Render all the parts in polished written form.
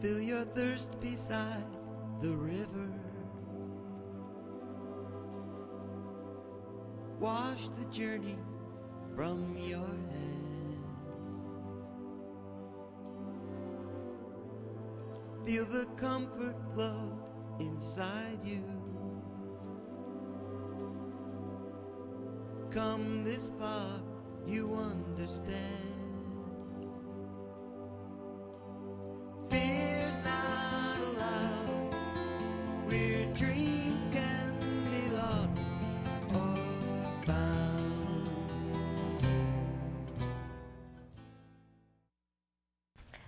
Fill your thirst beside the river. Wash the journey from your hands. Feel the comfort flow inside you. Come this far, you understand. Fear's not allowed, where dreams can be lost or found.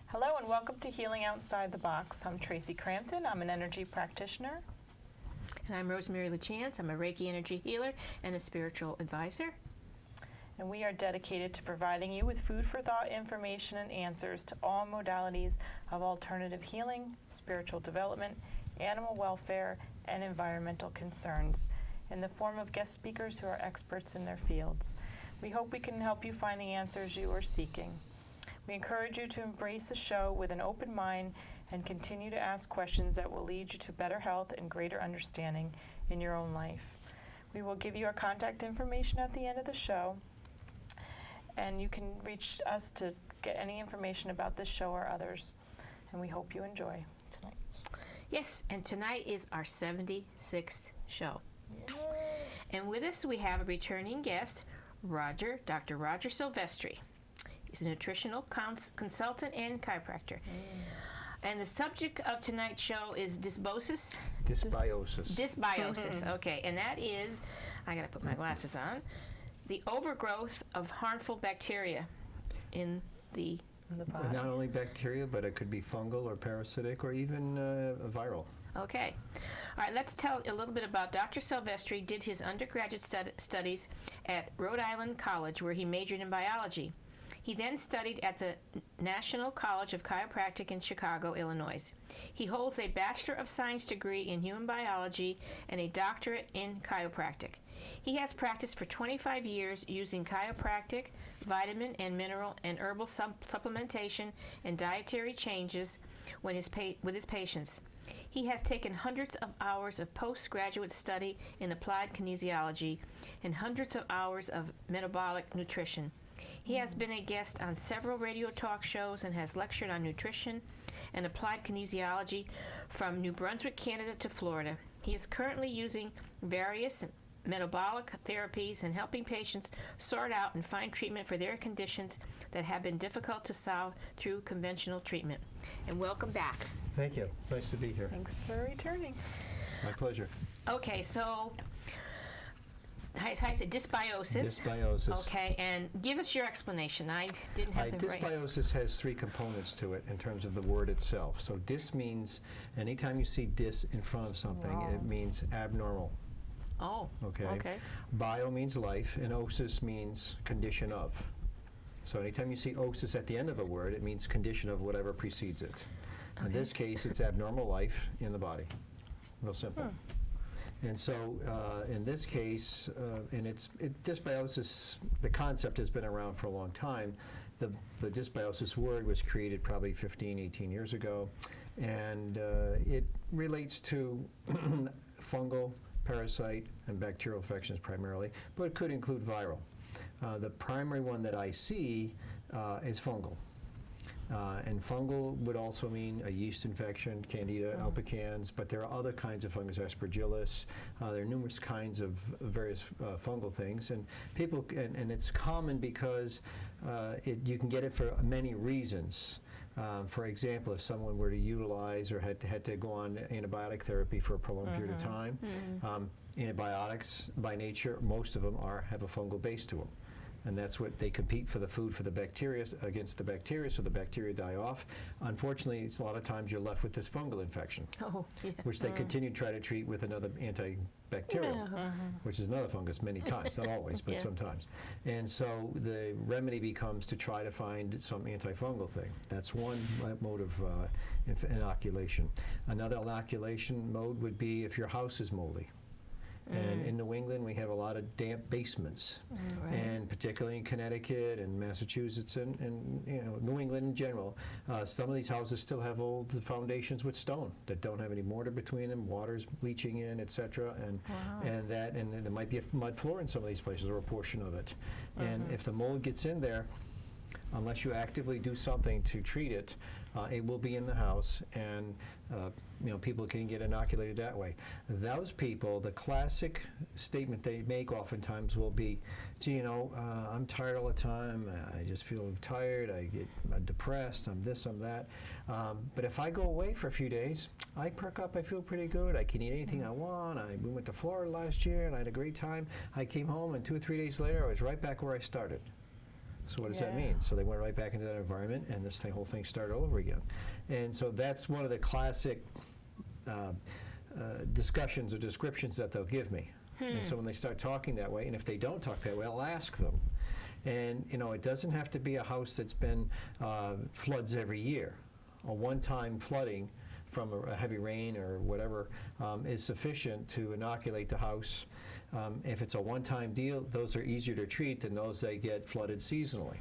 Hello and welcome to Healing Outside the Box. I'm Traci Crampton. I'm an energy practitioner. And I'm Rosemary Lachance. I'm a Reiki energy healer and a spiritual advisor. And we are dedicated to providing you with food for thought, information, and answers to all modalities of alternative healing, spiritual development, animal welfare, and environmental concerns in the form of guest speakers who are experts in their fields. We hope we can help you find the answers you are seeking. We encourage you to embrace the show with an open mind and continue to ask questions that will lead you to better health and greater understanding in your own life. We will give you our contact information at the end of the show, and you can reach us to get any information about this show or others, and we hope you enjoy tonight. Yes, and tonight is our 76th show. Yes. And with us we have a returning guest, Dr. Roger Sylvestre. He's a nutritional consultant and chiropractor. And the subject of tonight's show is dysbiosis. Dysbiosis, okay. And that is, I gotta put my glasses on, the overgrowth of harmful bacteria in the body. Not only bacteria, but it could be fungal or parasitic or even viral. Okay. All right, let's tell a little bit about Dr. Sylvestre. Did his undergraduate studies at Rhode Island College, where he majored in biology. He then studied at the National College of Chiropractic in Chicago, Illinois. He holds a Bachelor of Science degree in human biology and a doctorate in chiropractic. He has practiced for 25 years using chiropractic, vitamin and mineral and herbal supplementation and dietary changes with his patients. He has taken hundreds of hours of postgraduate study in applied kinesiology and hundreds of hours of metabolic nutrition. He has been a guest on several radio talk shows and has lectured on nutrition and applied kinesiology from New Brunswick, Canada to Florida. He is currently using various metabolic therapies and helping patients sort out and find treatment for their conditions that have been difficult to solve through conventional treatment. And welcome back. Thank you. It's nice to be here. Thanks for returning. My pleasure. Okay, so I said dysbiosis. Dysbiosis. Okay, and give us your explanation. I didn't have the right. Dysbiosis has three components to it in terms of the word itself. So dys means, anytime you see dys in front of something, it means abnormal. Oh, okay. Bio means life, and osis means condition of. So anytime you see osis at the end of a word, it means condition of whatever precedes it. In this case, it's abnormal life in the body. Real simple. And so, in this case, dysbiosis, the concept has been around for a long time. The dysbiosis word was created probably 15, 18 years ago, and it relates to fungal, parasite, and bacterial infections primarily, but it could include viral. The primary one that I see is fungal. And fungal would also mean a yeast infection, Candida albicans, but there are other kinds of fungus, Aspergillus. There are numerous kinds of various fungal things, and and it's common because you can get it for many reasons. For example, if someone were to utilize or had to go on antibiotic therapy for a prolonged period of time, antibiotics by nature, most of them have a fungal base to them. And that's what they compete for the food for the bacteria against the bacteria, so the bacteria die off. Unfortunately, it's a lot of times you're left with this fungal infection, which they continue to try to treat with another antibacterial, which is another fungus many times, not always, but sometimes. And so the remedy becomes to try to find some antifungal thing. That's one mode of inoculation. Another inoculation mode would be if your house is moldy. And in New England, we have a lot of damp basements, and particularly in Connecticut and Massachusetts and New England in general, some of these houses still have old foundations with stone that don't have any mortar between them, water's leaching in, etc. And there might be a mud floor in some of these places or a portion of it. And if the mold gets in there, unless you actively do something to treat it, it will be in the house, and people can get inoculated that way. Those people, the classic statement they make oftentimes will be, gee, I'm tired all the time, I just feel tired, I'm depressed, I'm this, I'm that. But if I go away for a few days, I perk up, I feel pretty good, I can eat anything I want, we went to Florida last year and I had a great time. I came home and 2 or 3 days later I was right back where I started. So what does that mean? So they went right back into that environment, and this whole thing started all over again. And so that's one of the classic discussions or descriptions that they'll give me. And so when they start talking that way, and if they don't talk that way, I'll ask them. And it doesn't have to be a house that's been floods every year. A one-time flooding from a heavy rain or whatever is sufficient to inoculate the house. If it's a one-time deal, those are easier to treat than those that get flooded seasonally,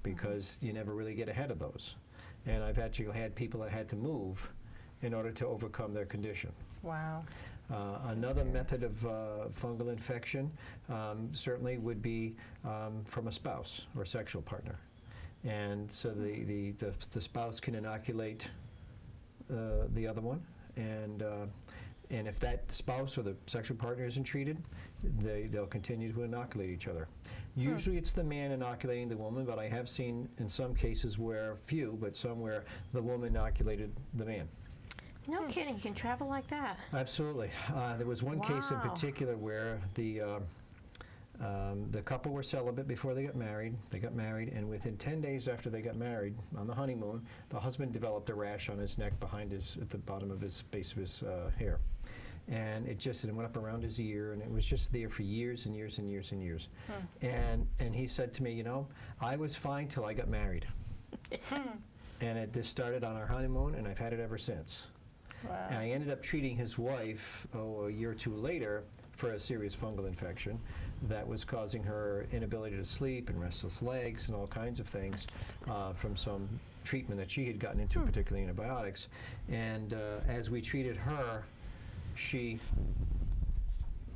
because you never really get ahead of those. And I've actually had people that had to move in order to overcome their condition. Wow. Another method of fungal infection certainly would be from a spouse or sexual partner. And so the spouse can inoculate the other one, and if that spouse or the sexual partner isn't treated, they'll continue to inoculate each other. Usually it's the man inoculating the woman, but I have seen in some cases where, some where the woman inoculated the man. No kidding, you can travel like that. Absolutely. There was one case in particular where the couple were celibate before they got married. They got married, and within 10 days after they got married, on the honeymoon, the husband developed a rash on his neck at the bottom of his base of his hair. And it went up around his ear, and it was just there for years and years and years and years. And he said to me, I was fine till I got married. And this started on our honeymoon, and I've had it ever since. Wow. And I ended up treating his wife a year or two later for a serious fungal infection that was causing her inability to sleep and restless legs and all kinds of things from some treatment that she had gotten into, particularly antibiotics. And as we treated her, she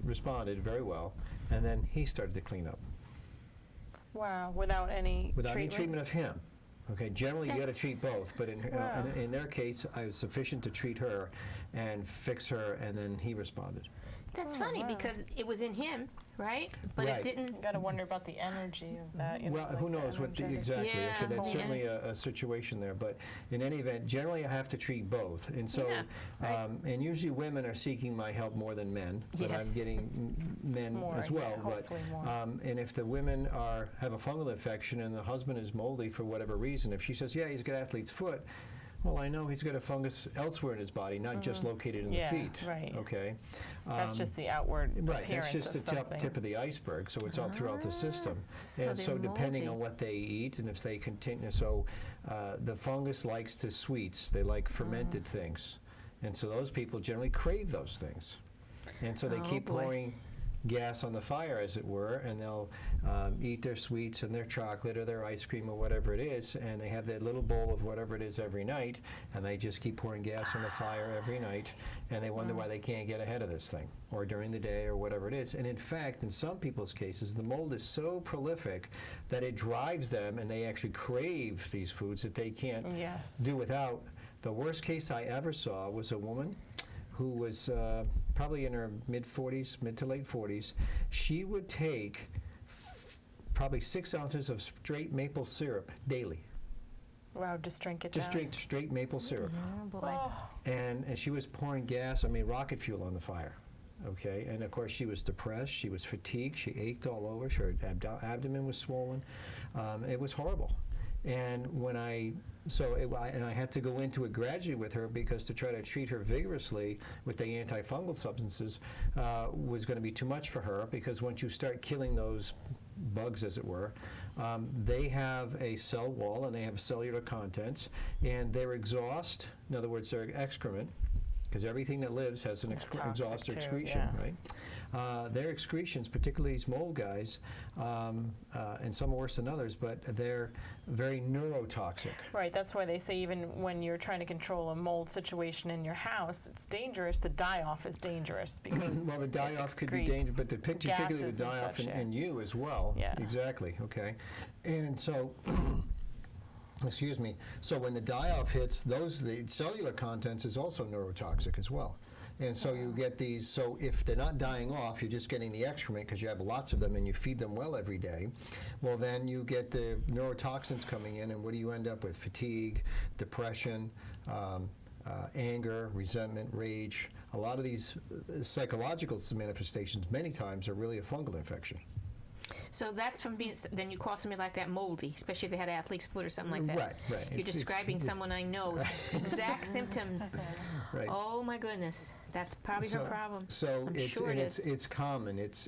responded very well, and then he started to clean up. Wow, without any treatment of him. Okay, generally you got to treat both, but in their case, I was sufficient to treat her and fix her, and then he responded. That's funny because it was in him, right? But it didn't. You got to wonder about the energy of that. Well, who knows what exactly? Yeah. Okay, that's certainly a situation there. But in any event, generally I have to treat both, and so and usually women are seeking my help more than men, but I'm getting men more, as well. hopefully more. And if the women have a fungal infection and the husband is moldy for whatever reason, if she says, "Yeah, he's got athlete's foot," well, I know he's got a fungus elsewhere in his body, not just located in the feet. Right. Okay. That's just the outward Right. appearance That's just of the tip of the iceberg. So it's all throughout the system. And so depending moldy. on what they eat, and if they continue, the fungus likes to sweets. They like fermented things, and so those people generally crave those things, and so they keep pouring gas on the fire, as it were, and they'll eat their sweets and their chocolate or their ice cream or whatever it is, and they have that little bowl of whatever it is every night, and they just keep pouring gas on the fire every night, and they wonder why they can't get ahead of this thing, or during the day, or whatever it is. And in fact, in some people's cases, the mold is so prolific that it drives them, and they actually crave these foods that they can't do without. The worst case I ever saw was a woman who was probably in her mid to late 40s. She would take probably 6 ounces of straight maple syrup daily. Wow, just drink it Just down. drink straight maple syrup. Oh, boy. And she was pouring gas, rocket fuel on the fire. Okay, and of course she was depressed, she was fatigued, she ached all over, her abdomen was swollen. It was horrible. And I had to go into it gradually with her, because to try to treat her vigorously with the antifungal substances was going to be too much for her, because once you start killing those bugs, as it were, they have a cell wall and they have cellular contents, and their exhaust, in other words, their excrement, because everything that lives has an It's exhaust or toxic too, excretion, yeah. right? Their excretions, particularly these mold guys, and some are worse than others, but they're very neurotoxic. Right, that's why they say even when you're trying to control a mold situation in your house, it's dangerous. The die-off is dangerous because Well, the die-off could be excretes dangerous, but particularly the gases and die-off such, in you as well. Yeah. Exactly, okay. And so, excuse me, so when the die-off hits, the cellular contents is also neurotoxic as well. And so you get these, so if they're not dying off, you're just getting the excrement because you have lots of them and you feed them well every day, well then you get the neurotoxins coming in, and what do you end up with? Fatigue, depression, anger, resentment, rage. A lot of these psychological manifestations many times are really a fungal infection. So that's from being, then you call somebody like that moldy, especially if they had athlete's foot or something like that. Right, right. You're describing someone I know, exact symptoms. Right. Oh my goodness, that's probably her problem. So I'm it's sure and it it's is. it's common. It's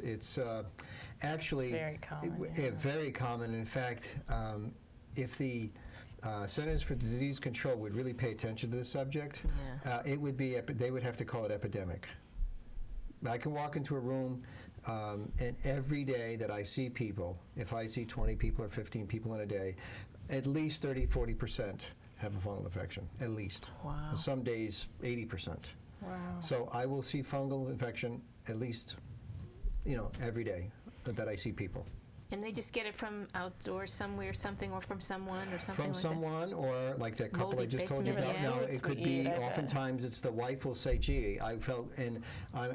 actually Very common, very common. In fact, if the Centers for Disease Control would really pay attention to the subject, it would be they would have to call it epidemic. I can walk into a room, and every day that I see people, if I see 20 people or 15 people in a day, at least 30-40% have a fungal infection, at least. Wow. Some days, 80%. Wow. So I will see fungal infection at least, every day that I see people. And they just get it from outdoors somewhere, something, or from someone, or something From like someone, or like that couple Moldy I just told you basement, about. yeah. Now, Foods it could we be, eat, I bet. oftentimes it's the wife will say, gee, I felt, and I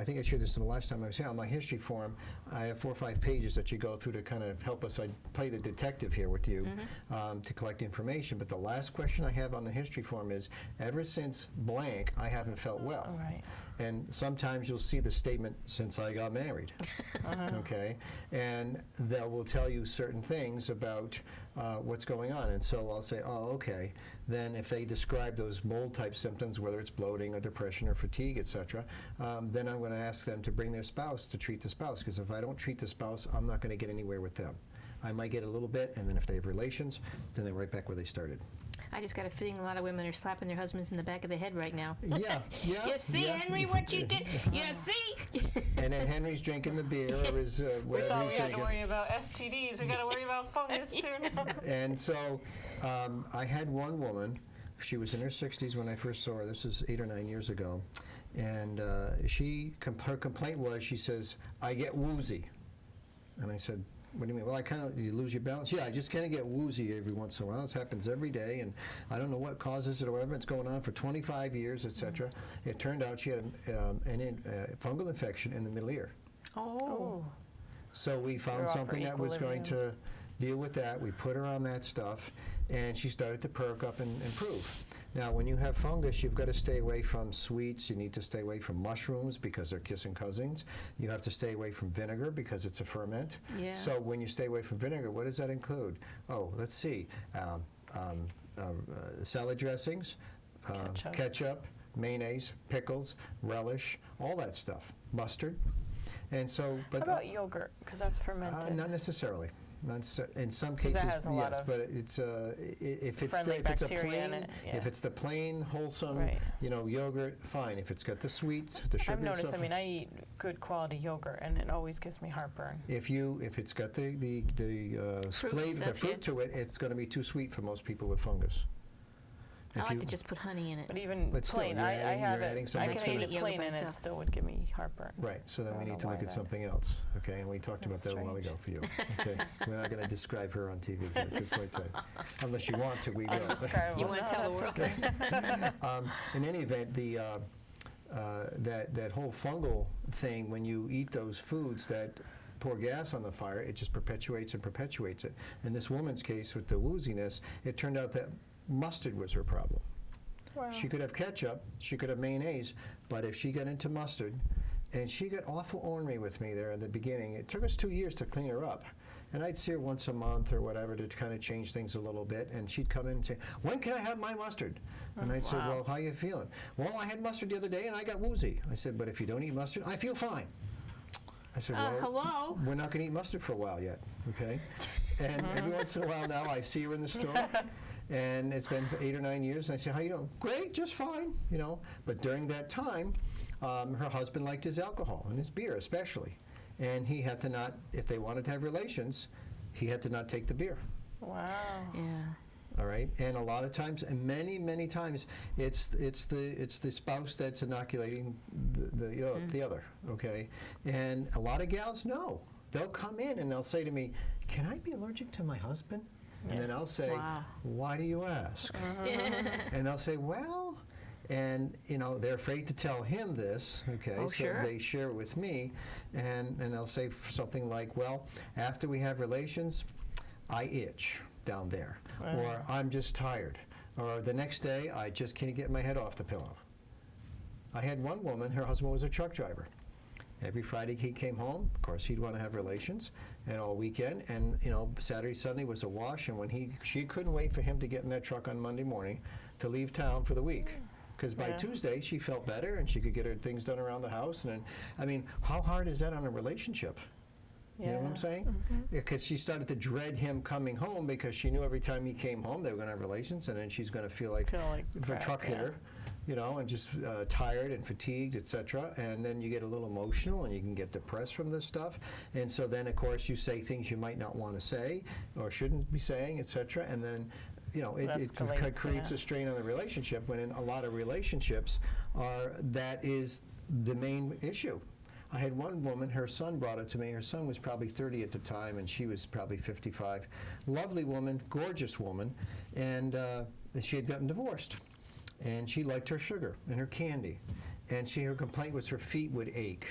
think I shared this the last time I was here, on my history form, I have 4 or 5 pages that you go through to kind of help us. I play the detective here with you to collect information. But the last question I have on the history form is, ever since blank, I haven't felt well. All right. And sometimes you'll see the statement, since I got married, okay? And that will tell you certain things about what's going on. And so I'll say, oh, okay. Then if they describe those mold-type symptoms, whether it's bloating or depression or fatigue, et cetera, then I'm going to ask them to bring their spouse to treat the spouse, because if I don't treat the spouse, I'm not going to get anywhere with them. I might get a little bit, and then if they have relations, then they're right back where they started. I just got a feeling a lot of women are slapping their husbands in the back of the head right now. Yeah. You see, Henry, what you did? You see? And then Henry's drinking the beer or his We whatever thought he's we had to drinking. worry about STDs. We got to worry about fungus too now. And so I had one woman, she was in her 60s when I first saw her. This is 8 or 9 years ago. And her complaint was, she says, I get woozy. And I said, what do you mean? Well, you lose your balance? Yeah, I just kind of get woozy every once in a while. This happens every day, and I don't know what causes it or whatever. It's going on for 25 years, etc. It turned out she had a fungal infection in the middle ear. Oh. So we found They're off something for that was going equilibrium. to deal with that. We put her on that stuff, and she started to perk up and improve. Now, when you have fungus, you've got to stay away from sweets. You need to stay away from mushrooms because they're kissing cousins. You have to stay away from vinegar because it's a ferment. Yeah. So when you stay away from vinegar, what does that include? Oh, let's see. Salad dressings, ketchup, mayonnaise, pickles, relish, all that stuff. Mustard. And so, How about yogurt? Because that's fermented. not necessarily. In some 'Cause that cases, has a lot yes, of but it's if it's friendly if it's a bacteria in plain it, yeah. if it's the plain wholesome Right. Yogurt, fine. If it's got the sweets, the sugar, I've noticed. stuff. I eat good quality yogurt, and it always gives me heartburn. If it's got the flavor, the stuff, fruit yeah. to it, it's going to be too sweet for most people with fungus. I If like you- to just put honey in it. But even But still, plain, you're I adding- have you're it. adding I something can to eat it. it plain, and it Itself. still would give me heartburn. Right, so then I we don't need to know look why at that- something else, okay? And we talked about That's that a while strange. ago for you, okay? We're not going to describe her on TV here at this point in time. Unless you want to, we will. Indescribable. You want to No, tell the world? that's okay. In any event, that whole fungal thing, when you eat those foods that pour gas on the fire, it just perpetuates and perpetuates it. In this woman's case, with the wooziness, it turned out that mustard was her problem. Wow. She could have ketchup, she could have mayonnaise, but if she got into mustard, and she got awful ornery with me there in the beginning. It took us 2 years to clean her up. And I'd see her once a month or whatever to kind of change things a little bit. And she'd come in and say, when can I have my mustard? And I'd say, well, how you feeling? Well, I had mustard the other day and I got woozy. I said, but if you don't eat mustard, I feel fine. I said, well, hello? we're not going to eat mustard for a while yet, okay? And every once in a while now I see her in the store, And it's been 8 or 9 years, and I say, how you doing? Great, just fine, But during that time, her husband liked his alcohol, and his beer especially. And he had to not, if they wanted to have relations, he had to not take the beer. Wow. Yeah. All right, and a lot of times, and many times, it's the spouse that's inoculating the other. Okay, and a lot of gals know. They'll come in and they'll say to me, "Can I be allergic to my husband?" And then I'll say, Wow. "Why do you ask?" And they'll say, "Well," and they're afraid to tell him this. Okay, Oh, so sure. they share it with me, and they'll say something like, "Well, after we have relations, I itch down there, or I'm just tired, or the next day I just can't get my head off the pillow." I had one woman, her husband was a truck driver. Every Friday he came home, of course he'd want to have relations, and all weekend, and Saturday, Sunday was a wash, and she couldn't wait for him to get in that truck on Monday morning to leave town for the week. Because by Tuesday she felt better and she could get her things done around the house. And I mean, how hard is that on a relationship? You know what I'm saying? Because she started to dread him coming home because she knew every time he came home they were going to have relations, and then she's going to feel like if a truck hit her, and just tired and fatigued, etc. And then you get a little emotional and you can get depressed from this stuff. And so then, of course, you say things you might not want to say or shouldn't be saying, etc. And then it creates a strain on the relationship, when in a lot of relationships that is the main issue. I had one woman, her son brought it to me. Her son was probably 30 at the time, and she was probably 55. Lovely woman, gorgeous woman, and she had gotten divorced. And she liked her sugar and her candy. And her complaint was her feet would ache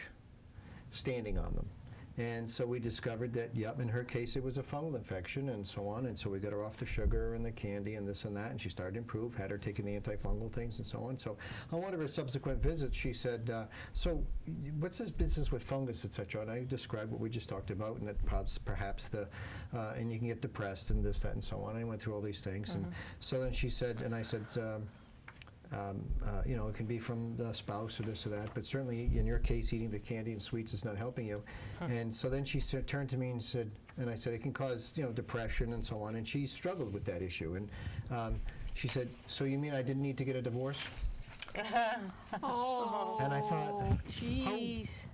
standing on them. And so we discovered that, in her case it was a fungal infection and so on, and so we got her off the sugar and the candy and this and that, and she started to improve, had her taking the antifungal things and so on. So on one of her subsequent visits she said, so what's this business with fungus, etc.? And I described what we just talked about, and that perhaps and you can get depressed and this, that, and so on. I went through all these things. And so then she said, and I said, it can be from the spouse or this or that, but certainly in your case, eating the candy and sweets is not helping you. And so then she turned to me and said, and I said, it can cause depression and so on, and she struggled with that issue. And she said, so you mean I didn't need to get a divorce? Oh. And I thought, jeez.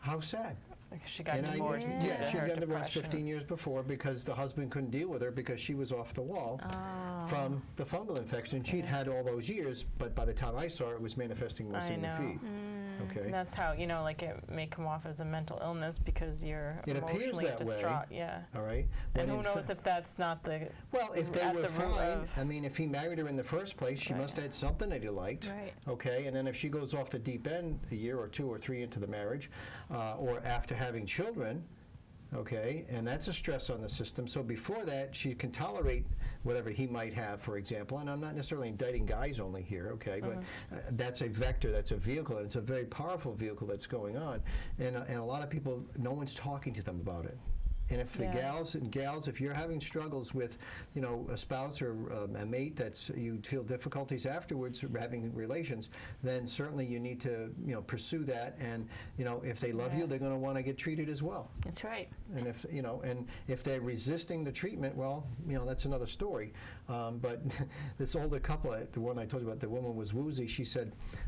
how sad. Because she got divorced. She had gotten divorced 15 years before because the husband couldn't deal with her because she was off the wall from the fungal infection. She'd had all those years, but by the time I saw her, it was manifesting mostly in the feet. Okay. And that's how, it may come off as a mental illness because you're emotionally distraught. Yeah. All right. And who knows if that's not the Well, if they were fine, I mean, if he married her in the first place, she must have had something that he liked. Right. Okay. And then if she goes off the deep end a year or 2 or 3 into the marriage, or after having children, okay, and that's a stress on the system. So before that, she can tolerate whatever he might have, for example, and I'm not necessarily indicting guys only here, okay, but that's a vector, that's a vehicle, and it's a very powerful vehicle that's going on, and a lot of people, no one's talking to them about it. And if the gals, if you're having struggles with, a spouse or a mate that's you feel difficulties afterwards having relations, then certainly you need to, pursue that. And if they love you, they're going to want to get treated as well. That's right. And if they're resisting the treatment, well, that's another story. But this older couple, the one I told you about, the woman was woozy.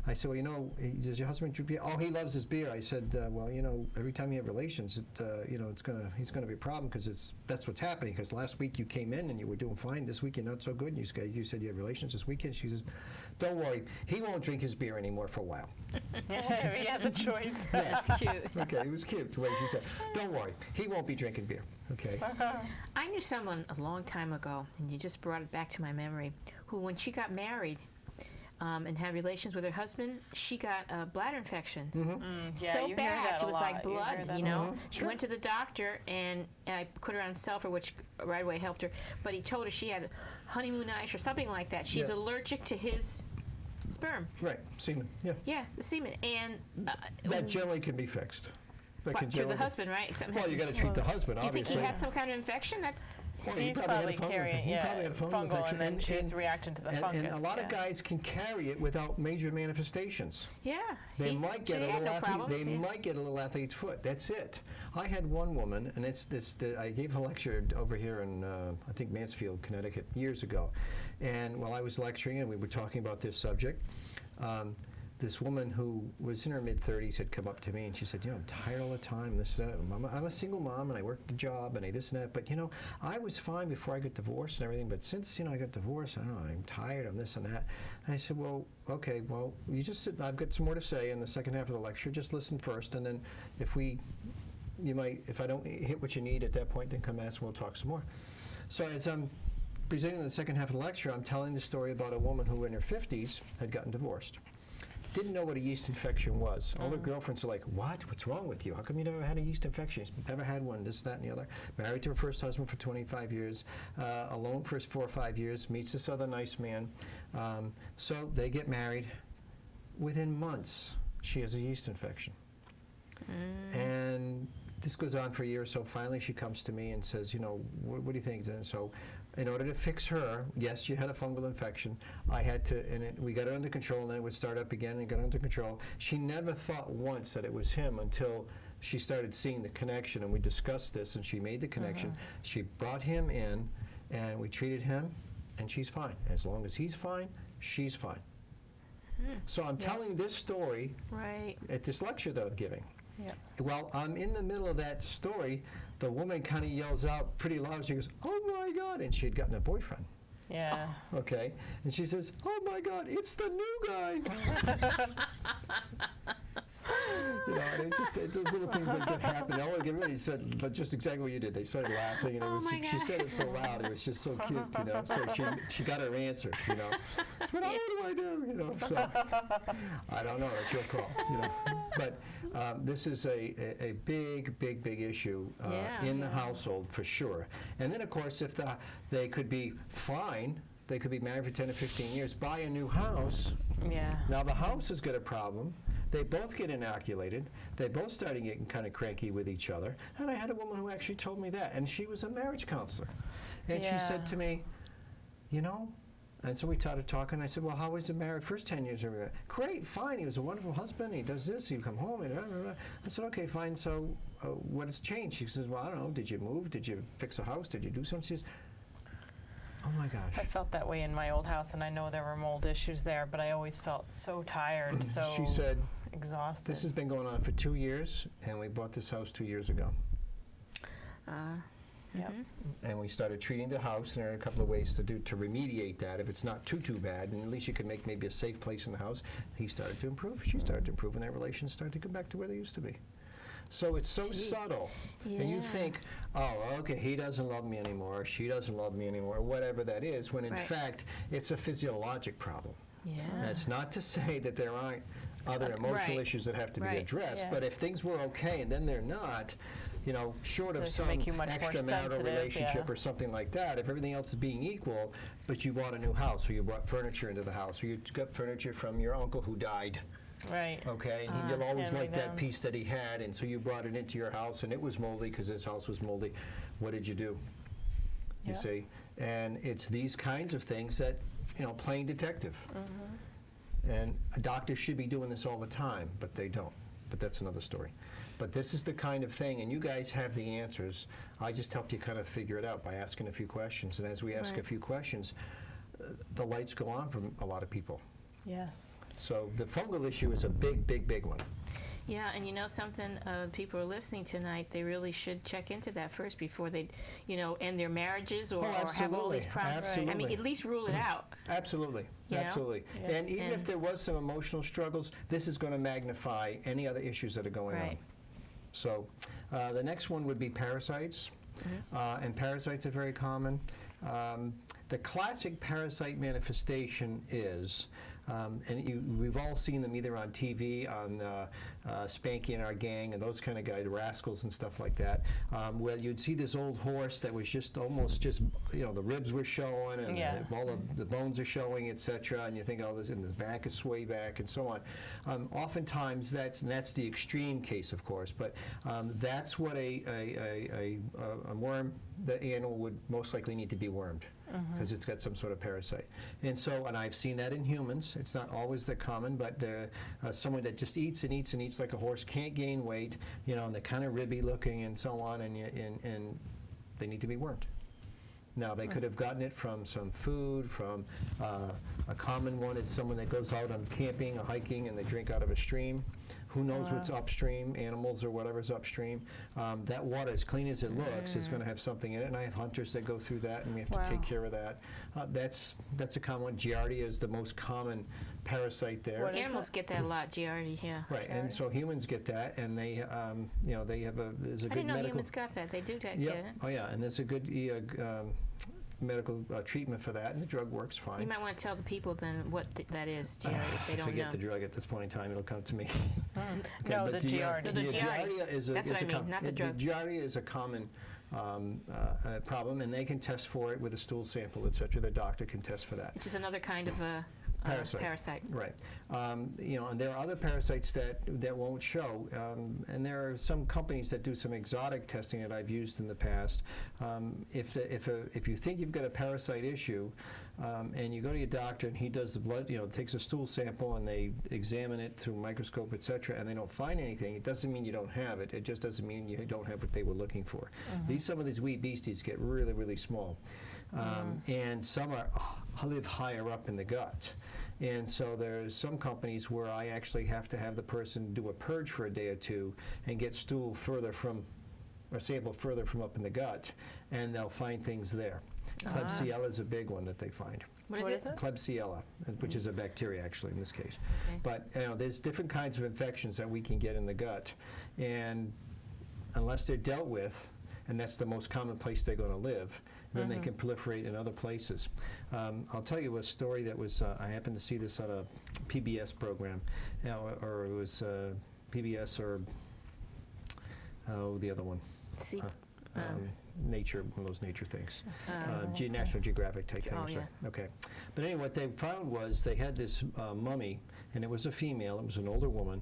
I said, well, does your husband drink beer? Oh, he loves his beer. I said, well, every time you have relations, he's gonna be a problem because that's what's happening. Because last week you came in and you were doing fine. This week you're not so good. And you said you had relations this weekend. She says, don't worry, he won't drink his beer anymore for a while. He has a choice. That's cute. Okay, it was cute the way she said, don't worry, he won't be drinking beer. Okay. I knew someone a long time ago, and you just brought it back to my memory, who when she got married and had relations with her husband, she got a bladder infection. So bad, it was like blood, She went to the doctor, and I put her on Sulfur, which right away helped her, but he told her she had honeymoonitis or something like that. She's allergic to his sperm. Right, semen, yeah. Yeah, the semen. And that generally can be fixed. Through the husband, right? Well, you got to treat the husband, You obviously. think he had some kind of infection? Well, He's probably carrying, He probably had a fungal infection. and then she's reacting to the fungus. And a lot of guys can carry it without major manifestations. Yeah. They might get might get a little athlete's foot. That's it. I had one woman, and I gave a lecture over here in I think Mansfield, Connecticut, years ago, and while I was lecturing and we were talking about this subject. This woman who was in her mid-30s had come up to me and she said, I'm tired all the time, this and that. I'm a single mom and I work the job and this and that, but I was fine before I got divorced and everything, but since, I got divorced, I don't know, I'm tired, I'm this and that. And I said, well, okay, well, you just sit, I've got some more to say in the second half of the lecture, just listen first, and then if I don't hit what you need at that point, then come ask and we'll talk some more. So as I'm presenting the second half of the lecture, I'm telling the story about a woman who in her 50s had gotten divorced. Didn't know what a yeast infection was. All her girlfriends are like, what? What's wrong with you? How come you never had a yeast infection? She's never had one, this, that, and the other. Married to her first husband for 25 years, alone for 4 or 5 years, meets this other nice man. So they get married. Within months, she has a yeast infection. And this goes on for a year or so. Finally, she comes to me and says, what do you think? And so in order to fix her, yes, she had a fungal infection. I had to, we got it under control, and then it would start up again and got under control. She never thought once that it was him until she started seeing the connection, and we discussed this, and she made the connection. She brought him in, and we treated him, and she's fine. As long as he's fine, she's fine. So I'm telling this story at this lecture that I'm giving. Yeah. While I'm in the middle of that story, the woman kind of yells out pretty loud. She goes, "Oh my God!" And she had gotten a boyfriend. Yeah. Okay. And she says, "Oh my God, it's the new guy." And it's just those little things like that happen. Everybody said, but just exactly what you did. They started laughing, and it was. She said it so loud. It was just so cute, So she got her answer, So, but what do I do, So I don't know. That's your call, But this is a big issue in the household for sure. And then, of course, if they could be fine. They could be married for 10 or 15 years, buy a new house. Yeah. Now the house has got a problem. They both get inoculated. They both started getting kind of cranky with each other. And I had a woman who actually told me that, and she was a marriage counselor. And she said to me, and so we started talking. I said, well, how was the marriage first 10 years? Great, fine. He was a wonderful husband. He does this. He'd come home. And I said, okay, fine. So what has changed? She says, well, I don't know. Did you move? Did you fix a house? Did you do something? She says, oh my gosh. I felt that way in my old house, and I know there were mold issues there, but I always felt so tired, so she said, exhausted. This has been going on for 2 years, and we bought this house 2 years ago. Yep. And we started treating the house, and there are a couple of ways to remediate that. If it's not too bad, and at least you can make maybe a safe place in the house. He started to improve. She started to improve, and their relations started to come back to where they used to be. So it's so subtle. Yeah. And you think, oh, okay, he doesn't love me anymore, she doesn't love me anymore, whatever that is, when in fact, it's a physiologic problem. Yeah. That's not to say that there aren't other emotional issues that have to be addressed, but if things were okay and then they're not, short of some extramarital relationship or something like that, if everything else is being equal, but you bought a new house, or you brought furniture into the house, or you got furniture from your uncle who died. Right. Okay, and you'll always like that piece that he had, and so you brought it into your house, and it was moldy because his house was moldy. What did you do? You see? And it's these kinds of things that, playing detective. And doctors should be doing this all the time, but they don't. But that's another story. But this is the kind of thing, and you guys have the answers. I just help you kind of figure it out by asking a few questions, and as we ask a few questions, the lights go on for a lot of people. Yes. So the fungal issue is a big one. Yeah, and something, people are listening tonight, they really should check into that first before they, end their marriages or have all these problems. Absolutely. I mean, at least rule it out. Absolutely. Absolutely. Yes. And even if there was some emotional struggles, this is going to magnify any other issues that are going on. So the next one would be parasites. And parasites are very common. The classic parasite manifestation is we've all seen them either on TV, on Spanky and Our Gang, and those kind of guys, Rascals and stuff like that, where you'd see this old horse that was just almost just, the ribs were showing, and all of the bones are showing, etc. And you think, oh, this, and the back is sway back, and so on. Oftentimes, that's the extreme case, of course, but that's what a worm, the animal would most likely need to be wormed, because it's got some sort of parasite. And I've seen that in humans. It's not always that common, but someone that just eats and eats and eats like a horse, can't gain weight, and they're kind of ribby looking and so on, and they need to be wormed. Now, they could have gotten it from some food, from a common one is someone that goes out on camping or hiking and they drink out of a stream. Who knows what's upstream, animals or whatever's upstream. That water, as clean as it looks, is going to have something in it, and I have hunters that go through that, and we have to take care of that. That's a common one. Giardia is the most common parasite there. Animals get that a lot, Giardia, yeah. Right, and so humans get that, and they, they have there's a good medical... I didn't know humans got that. They do get it. Oh, yeah, and there's a good medical treatment for that, and the drug works fine. You might want to tell the people then what that is, Giardia, if they don't know. Forget the drug at this point in time. It'll come to me. Okay, no, the Giardia. The Giardia is That's what I mean, not the drug. The Giardia is a common problem, and they can test for it with a stool sample, etc. The doctor can test for that. Which is another kind of a parasite. Right. And there are other parasites that won't show. And there are some companies that do some exotic testing that I've used in the past. If you think you've got a parasite issue, and you go to your doctor and he does the blood, takes a stool sample and they examine it through a microscope, etc., and they don't find anything, it doesn't mean you don't have it. It just doesn't mean you don't have what they were looking for. Some of these wee beasties get really, really small. And some live higher up in the gut. And so there's some companies where I actually have to have the person do a purge for a day or two and get stool sample further from up in the gut, and they'll find things there. Klebsiella is a big one that they find. What is it? Klebsiella, which is a bacteria actually in this case. Okay. But there's different kinds of infections that we can get in the gut, and unless they're dealt with, and that's the most common place they're going to live, then they can proliferate in other places. I'll tell you a story that was, I happened to see this on a PBS program, or it was PBS or, the other one. Nature, one of those nature things. National Geographic type things. Okay. But anyway, what they found was they had this mummy, and it was a female, it was an older woman,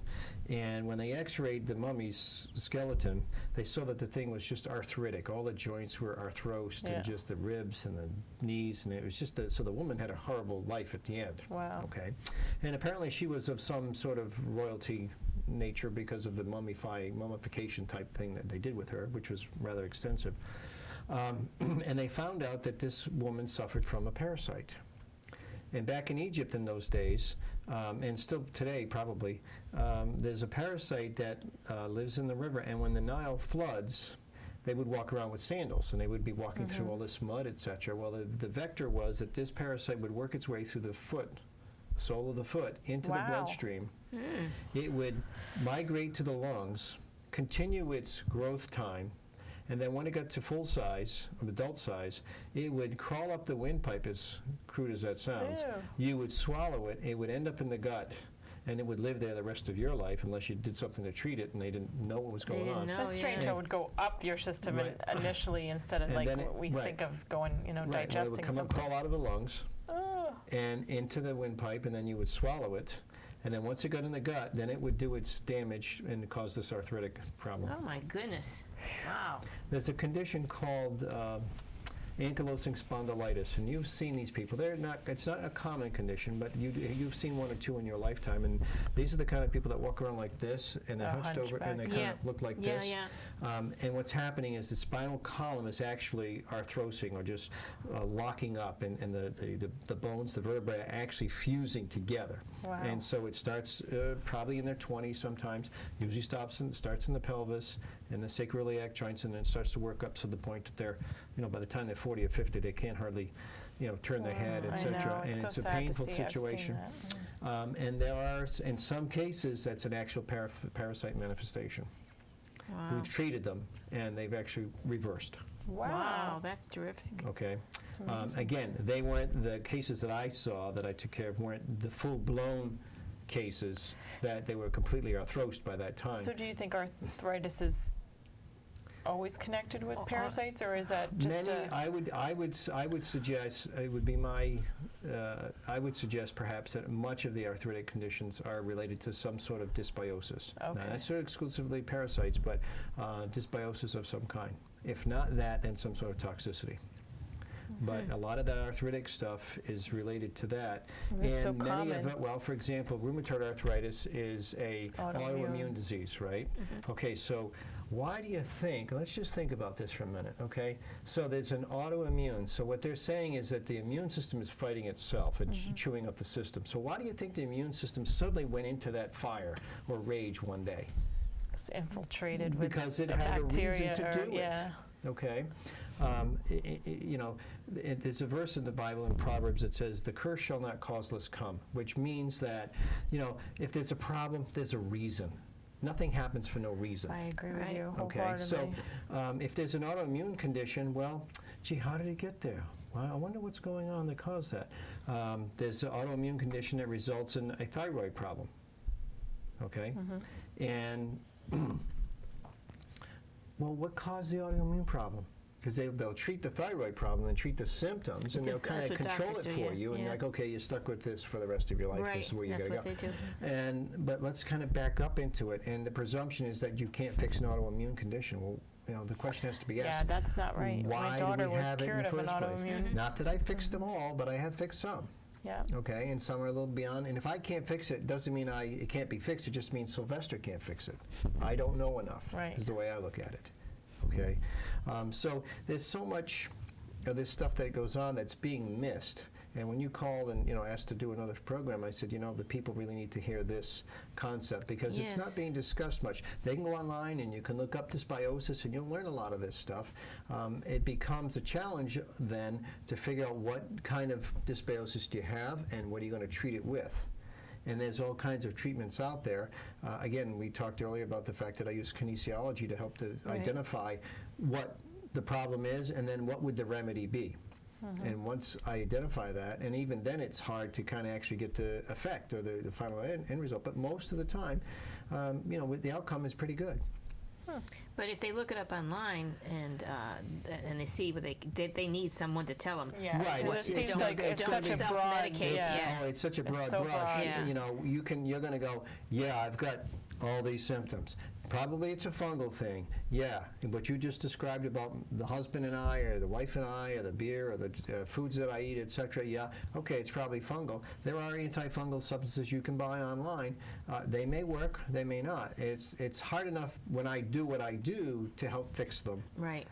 and when they x-rayed the mummy's skeleton, they saw that the thing was just arthritic. All the joints were arthrosed, and just the ribs and the knees, and it was just, so the woman had a horrible life at the end. Wow. Okay. And apparently she was of some sort of royalty nature because of the mummification type thing that they did with her, which was rather extensive. And they found out that this woman suffered from a parasite. And back in Egypt in those days, and still today probably, there's a parasite that lives in the river, and when the Nile floods, they would walk around with sandals, and they would be walking through all this mud, etc. Well, the vector was that this parasite would work its way through the foot, sole of the foot, into the bloodstream. It would migrate to the lungs, continue its growth time, and then when it got to full size, adult size, it would crawl up the windpipe, as crude as that sounds. Ew. You would swallow it, it would end up in the gut, and it would live there the rest of your life unless you did something to treat it and they didn't know what was going on. That's strange how it would go up your system initially instead of we think of going, digesting well, it would come up, crawl out of the lungs and into the windpipe, and then you would swallow it. And then once it got in the gut, then it would do its damage and cause this arthritic problem. Oh, my goodness. Wow. There's a condition called ankylosing spondylitis, and you've seen these people. It's not a common condition, but you've seen one or two in your lifetime, and these are the kind of people that walk around like this, and they're hunched over, and they kind of look like this. And what's happening is the spinal column is actually arthrosing, or just locking up, and the bones, the vertebrae, are actually fusing together. Wow. And so it starts probably in their 20s sometimes, usually starts in the pelvis and the sacroiliac joints, and then starts to work up to the point that they're, by the time they're 40 or 50, they can't hardly, turn their head, etc. And it's a painful situation. And there are, in some cases, that's an actual parasite manifestation. Wow. We've treated them, and they've actually reversed. Wow, that's terrific. Okay. That's amazing. Again, they weren't the cases that I saw that I took care of weren't the full-blown cases that they were completely arthrosed by that time. So do you think arthritis is always connected with parasites, or is that just Many, I would suggest it would be my. I would suggest perhaps that much of the arthritic conditions are related to some sort of dysbiosis. Okay. Not necessarily exclusively parasites, but dysbiosis of some kind. If not that, then some sort of toxicity. But a lot of that arthritic stuff is related to that. That's so many common. of it, well, for example, rheumatoid arthritis is a Autoimmune. autoimmune disease, right? Okay, so why do you think, let's just think about this for a minute, okay? So there's an autoimmune. So what they're saying is that the immune system is fighting itself and chewing up the system. So why do you think the immune system suddenly went into that fire or rage one day? It's infiltrated with Because it the had a bacteria reason to do yeah. it. Okay, there's a verse in the Bible in Proverbs that says, "The curse shall not causeless come," which means that, if there's a problem, there's a reason. Nothing happens for no reason. I agree with you Okay, wholeheartedly. so if there's an autoimmune condition, well, gee, how did it get there? Well, I wonder what's going on that caused that. There's an autoimmune condition that results in a thyroid problem. Okay, and well, what caused the autoimmune problem? Because they'll treat the thyroid problem and treat the symptoms, and they'll That's kind of what control it doctors do, for you, and yeah. like, okay, you're stuck with this for the rest of your life. Right, This is where you that's got to what go. they do. But let's kind of back up into it, and the presumption is that you can't fix an autoimmune condition. Well, the question has to be asked. Yeah, that's not right. Why My do daughter we was have it in cured the of an first place? autoimmune. Not that I fixed them all, but I have fixed some. Yeah. Okay, and some are a little beyond. And if I can't fix it, doesn't mean it can't be fixed. It just means Sylvestre can't fix it. I don't know enough. Right. Is the way I look at it. Okay, so there's so much of this stuff that goes on that's being missed. And when you called and asked to do another program, I said, the people really need to hear this concept because it's not Yes. being discussed much. They can go online and you can look up dysbiosis and you'll learn a lot of this stuff. It becomes a challenge then to figure out what kind of dysbiosis do you have and what are you going to treat it with. And there's all kinds of treatments out there. Again, we talked earlier about the fact that I use kinesiology to help to identify what the problem is and then what would the remedy be. And once I identify that, and even then it's hard to kind of actually get the effect or the final end result, but most of the time, the outcome is pretty good. But if they look it up online and they see what they need someone to tell them. Yeah. Right, It it's- seems it's like not- it's it's such a gonna be- broad. Self-medicate, yeah. Oh, it's such a broad so brush. broad. Yeah. You're going to go, yeah, I've got all these symptoms. Probably it's a fungal thing. Yeah, and what you just described about the husband and I, or the wife and I, or the beer, or the foods that I eat, etc. Yeah, okay, it's probably fungal. There are antifungal substances you can buy online. They may work, they may not. It's hard enough when I do what I do to help fix them. Right.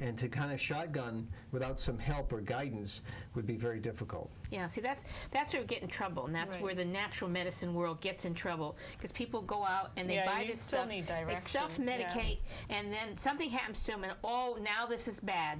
And to kind of shotgun without some help or guidance would be very difficult. Yeah, see, that's where we get in trouble, and that's Right. where the natural medicine world gets in trouble, because people go out and they Yeah, buy you this still stuff, need they direction, self-medicate, and then something happens to them, and now this is bad,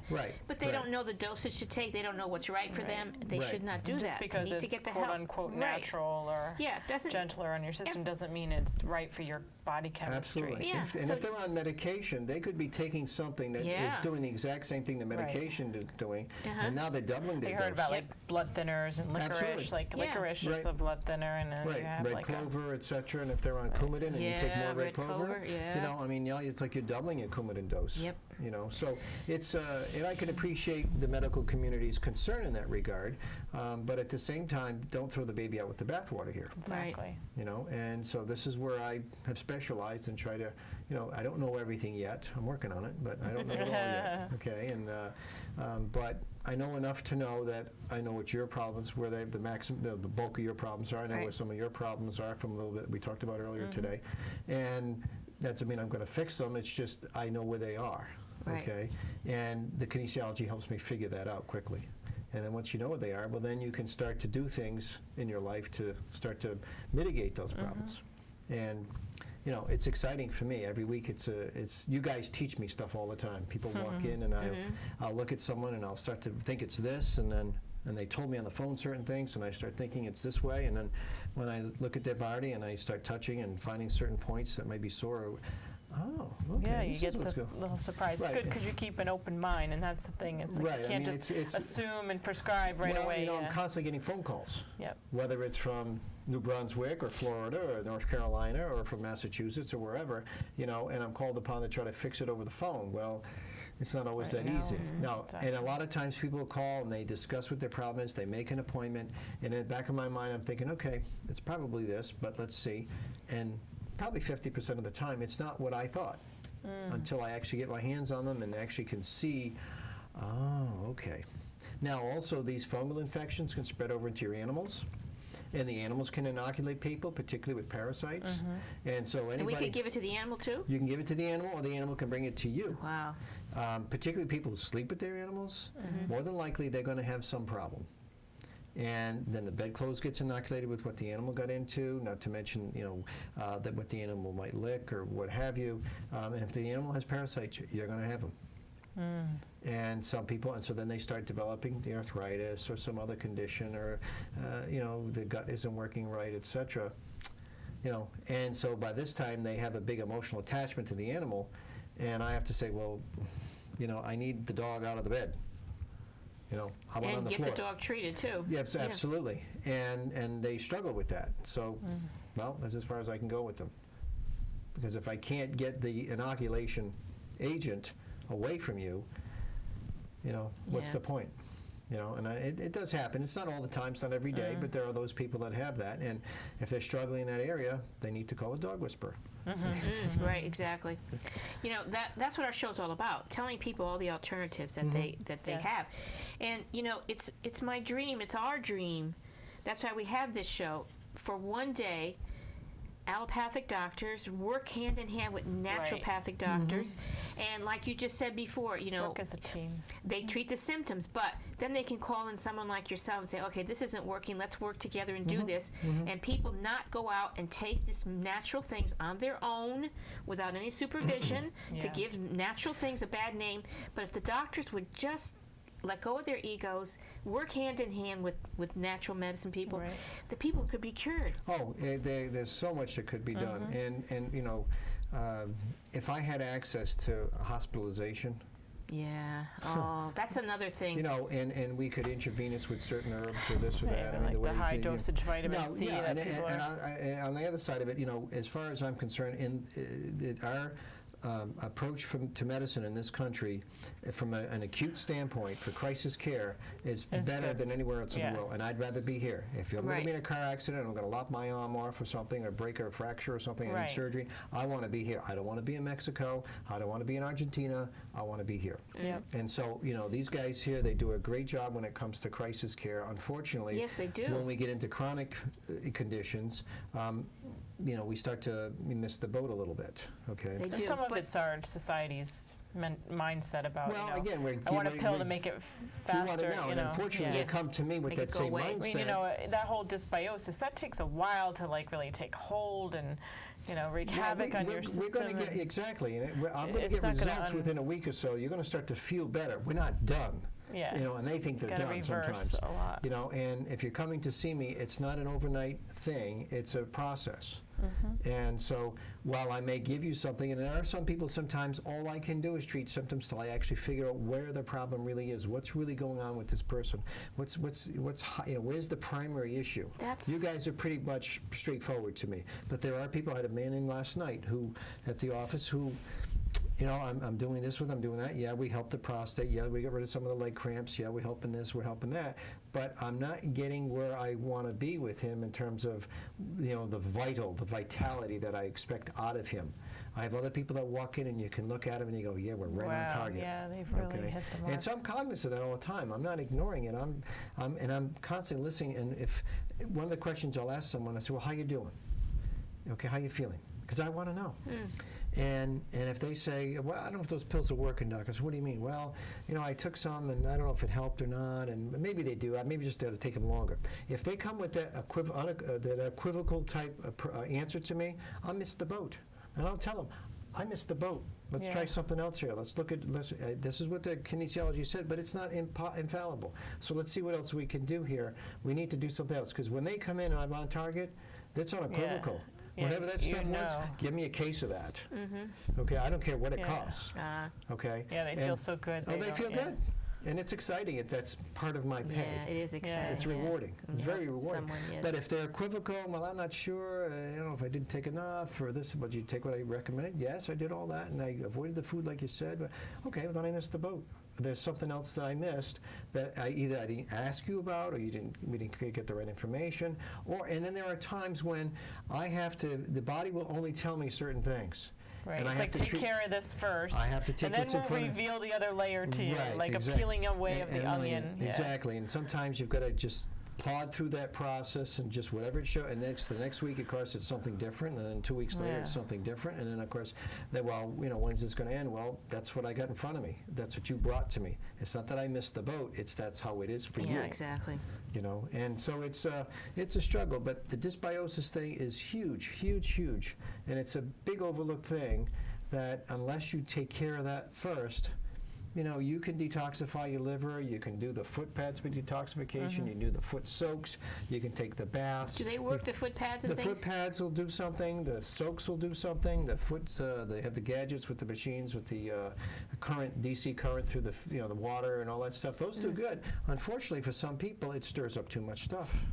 Right, But they right. don't know the dosage to take, they don't know what's right for them, they Right. should not do Just that. because they need it's to get the quote help. unquote Right. natural or Yeah, doesn't gentler on your system doesn't mean it's right for your body chemistry. Absolutely. Yeah, And so- if they're on medication, they could be taking something that is Yeah. doing the exact same thing the medication is doing, and now they're doubling their You dose. heard about like blood thinners and licorice. Absolutely. Like Yeah. licorice is Right. a blood thinner, and then Right, you have red like clover, etc. And if they're on Coumadin and you take Yeah, more red red clover, clover, yeah. it's like you're doubling your Coumadin dose. Yep. So it's and I can appreciate the medical community's concern in that regard, but at the same time, don't throw the baby out with the bathwater here. exactly. And so this is where I have specialized and try to, I don't know everything yet. I'm working on it, but I don't know it all yet. Okay, and but I know enough to know that I know what your problems, where the bulk of your problems are. I know Right. where some of your problems are from a little bit we talked about earlier today, and that doesn't mean I'm going to fix them. It's just I know where they are. Right. Okay, and the kinesiology helps me figure that out quickly. And then once you know what they are, well, then you can start to do things in your life to start to mitigate those problems. And it's exciting for me. Every week, it's you guys teach me stuff all the time. People walk in, and I'll look at someone, and I'll start to think it's this, and then and they told me on the phone certain things, and I start thinking it's this way, and then when I look at their body and I start touching and finding certain points that may be sore, oh, okay. Yeah, you this get is what's a little surprised. Right. It's good because you keep an open mind, and that's the thing. It's like Right, you I can't mean, just it's- assume and prescribe right well, away. you know, yeah. I'm constantly getting phone calls. Yep. Whether it's from New Brunswick or Florida or North Carolina or from Massachusetts or wherever, you know, and I'm called upon to try to fix it over the phone. Well, it's not always Right, that no, easy. No, exactly. and a lot of times people call and they discuss what their problem is, they make an appointment, and in the back of my mind I'm thinking, okay, it's probably this, but let's see. And probably 50% of the time it's not what I thought until I actually get my hands on them and actually can see, oh, okay. Now also these fungal infections can spread over into your animals. And the animals can inoculate people, particularly with parasites. And so anybody... And we could give it to the animal too? You can give it to the animal, or the animal can bring it to you. Wow. Particularly people who sleep with their animals, more than likely they're going to have some problem. And then the bedclothes gets inoculated with what the animal got into, not to mention, you know, that what the animal might lick or what have you. And if the animal has parasites, you're going to have them. And some people, and so then they start developing the arthritis or some other condition, or you know, the gut isn't working right, etc. You know, and so by this time they have a big emotional attachment to the animal, and I have to say, well, you know, I need the dog out of the bed. You know, how about on And the get floor? the dog treated too. Yeah, absolutely. And they struggle with that. So, well, that's as far as I can go with them. Because if I can't get the inoculation agent away from you, you know, what's Yeah. the point? You know, and it does happen. It's not all the time, it's not every day, but there are those people that have that. And if they're struggling in that area, they need to call a dog whisperer. Right, exactly. You know, that's what our show's all about, telling people all the alternatives that they Yes. have. And you know, it's my dream, it's our dream. That's why we have this show. For one day, allopathic doctors work hand in hand with naturopathic doctors, and like you just said before, you know, Work as a team. they treat the symptoms, but then they can call in someone like yourself and say, okay, this isn't working, let's work together and do this. And people not go out and take these natural things on their own without any supervision to Yeah. give natural things a bad name. But if the doctors would just let go of their egos, work hand in hand with natural medicine people, Right. the people could be cured. Oh, there's so much that could be done. And you know, if I had access to hospitalization, Yeah. Oh, that's another thing. you know, and we could intravenous with certain herbs or this or Right, that. and like the high dosage vitamin C yeah, that and, people and, are. and on the other side of it, you know, as far as I'm concerned, our approach to medicine in this country, from an acute standpoint for crisis care, is It's better good. than anywhere else in Yeah. the world. And I'd rather be here. If I'm going Right. to be in a car accident, I'm going to lop my arm off or something, or break a fracture or something, and Right. need surgery, I want to be here. I don't want to be in Mexico. I don't want to be in Argentina. I want to be here. Yep. And so, you know, these guys here, they do a great job when it comes to crisis care. Unfortunately, Yes, they do. when we get into chronic conditions, you know, we start to miss the boat a little bit. Okay. They And do, some of but- it's our society's mindset about, Well, you know, again, I want a pill to make it We want faster, it now, you and know. unfortunately, Yes. they come to me with Make that it go same away. I I mean, mindset. you know, that whole dysbiosis, that takes a while to like really take hold and, you know, wreak havoc on your system. We're going to get and- exactly, and I'm going to It's get not gonna results within a week or so. You're going to start to feel better. We're not done. Yeah. You know, and they think they're Gotta done reverse sometimes. a lot. You know, and if you're coming to see me, it's not an overnight thing. It's a process. And so, while I may give you something, and there are some people sometimes all I can do is treat symptoms till I actually figure out where the problem really is. What's really going on with this person? What's you know, where's the primary issue? That's- You guys are pretty much straightforward to me, but there are people. I had a man in last night who, at the office, who, you know, I'm doing this with, I'm doing that. Yeah, we help the prostate. Yeah, we get rid of some of the leg cramps. Yeah, we're helping this, we're helping that. But I'm not getting where I want to be with him in terms of, you know, the vitality that I expect out of him. I have other people that walk in and you can look at them and you go, yeah, we're right on Wow, target. yeah, they've really hit the mark. And so I'm cognizant of that all the time. I'm not ignoring it. I'm constantly listening. And if one of the questions I'll ask someone, I say, well, how you doing? Okay, how you feeling? Because I want to know. And if they say, well, I don't know if those pills are working, doc. I say, what do you mean? Well, you know, I took some, and I don't know if it helped or not, and maybe they do. I maybe just got to take them longer. If they come with that equivocal type answer to me, I'll miss the boat. And I'll tell them, I missed the boat. Let's Yeah. try something else here. Let's look at, this is what the kinesiology said, but it's not infallible. So let's see what else we can do here. We need to do something else, because when they come in and I'm on target, that's unequivocal. Yeah, Whatever that you stuff was, know. give me a case of that. Okay, I don't care what it Yeah. costs. Okay? Yeah, they feel so good. Oh, they don't- feel yeah. good. And it's exciting. That's part of my pay. Yeah, it is exciting. It's yeah. rewarding. It's Yeah. very rewarding. Someone, yes. But if they're equivocal, well, I'm not sure. I don't know if I didn't take enough or this, but you take what I recommended. Yes, I did all that, and I avoided the food like you said. But okay, well, then I missed the boat. There's something else that I missed that either I didn't ask you about, or we didn't get the right information, and then there are times when I have to. The body will only tell me certain things. Right. And I It's have like to take treat- care of this first. I have to take and then what's in we'll front of- reveal the other layer to you, Right, like a exactly. peeling away of the And onion. Yeah. Exactly, and sometimes you've got to just plod through that process and just whatever it shows. And the next week, of course, it's something different, and then 2 weeks later, it's Yeah. something different. And then, of course, when's this going to end? Well, that's what I got in front of me. That's what you brought to me. It's not that I missed the boat. That's how it is for you. Yeah, exactly. And so it's a struggle. But the dysbiosis thing is huge, huge, huge, and it's a big overlooked thing that unless you take care of that first, you can detoxify your liver, you can do the foot pads for detoxification, you can do the foot soaks, you can take the baths. Do they work the foot pads and The things? foot pads will do something, the soaks will do something, the foots, they have the gadgets with the machines with the current, DC current through the water and all that stuff. Those do good. Unfortunately, for some people, it stirs up too much stuff.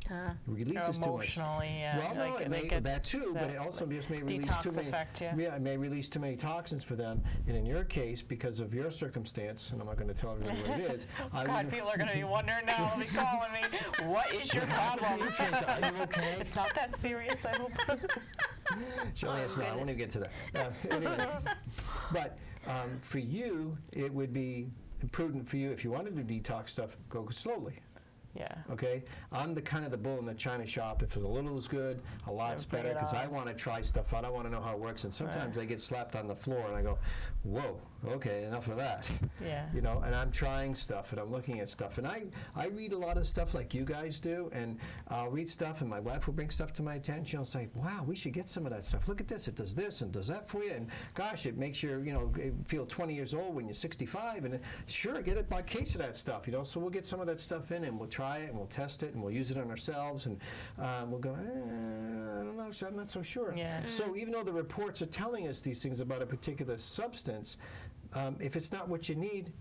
It releases too much. Emotionally, yeah. Well, no, like, it may, gets that too, but it also just may release too detox many. effect, yeah. It may release too many toxins for them. And in your case, because of your circumstance, and I'm not going to tell everybody what it is. God, people are going to be wondering now. They'll be calling me. What is your problem? Are you okay? It's not that serious, I hope. Surely it's not. I won't even get to that. Anyway. But for you, it would be prudent for you, if you wanted to detox stuff, go slowly. Yeah. Okay, I'm the kind of the bull in the china shop. If it's a little is good, a lot's bring better, it because I on. want to try stuff out. I want to know how it works. And sometimes I get slapped on the floor, and I go, "Whoa, okay, enough of that." Yeah. And I'm trying stuff, and I'm looking at stuff, and I read a lot of stuff like you guys do, and I'll read stuff, and my wife will bring stuff to my attention. I'll say, "Wow, we should get some of that stuff. Look at this. It does this and does that for you." And gosh, it makes you feel 20 years old when you're 65. And sure, get a case of that stuff. So we'll get some of that stuff in, and we'll try it, and we'll test it, and we'll use it on ourselves, and we'll go, I don't know, I'm not so sure. Yeah. So even though the reports are telling us these things about a particular substance, if it's not what you need,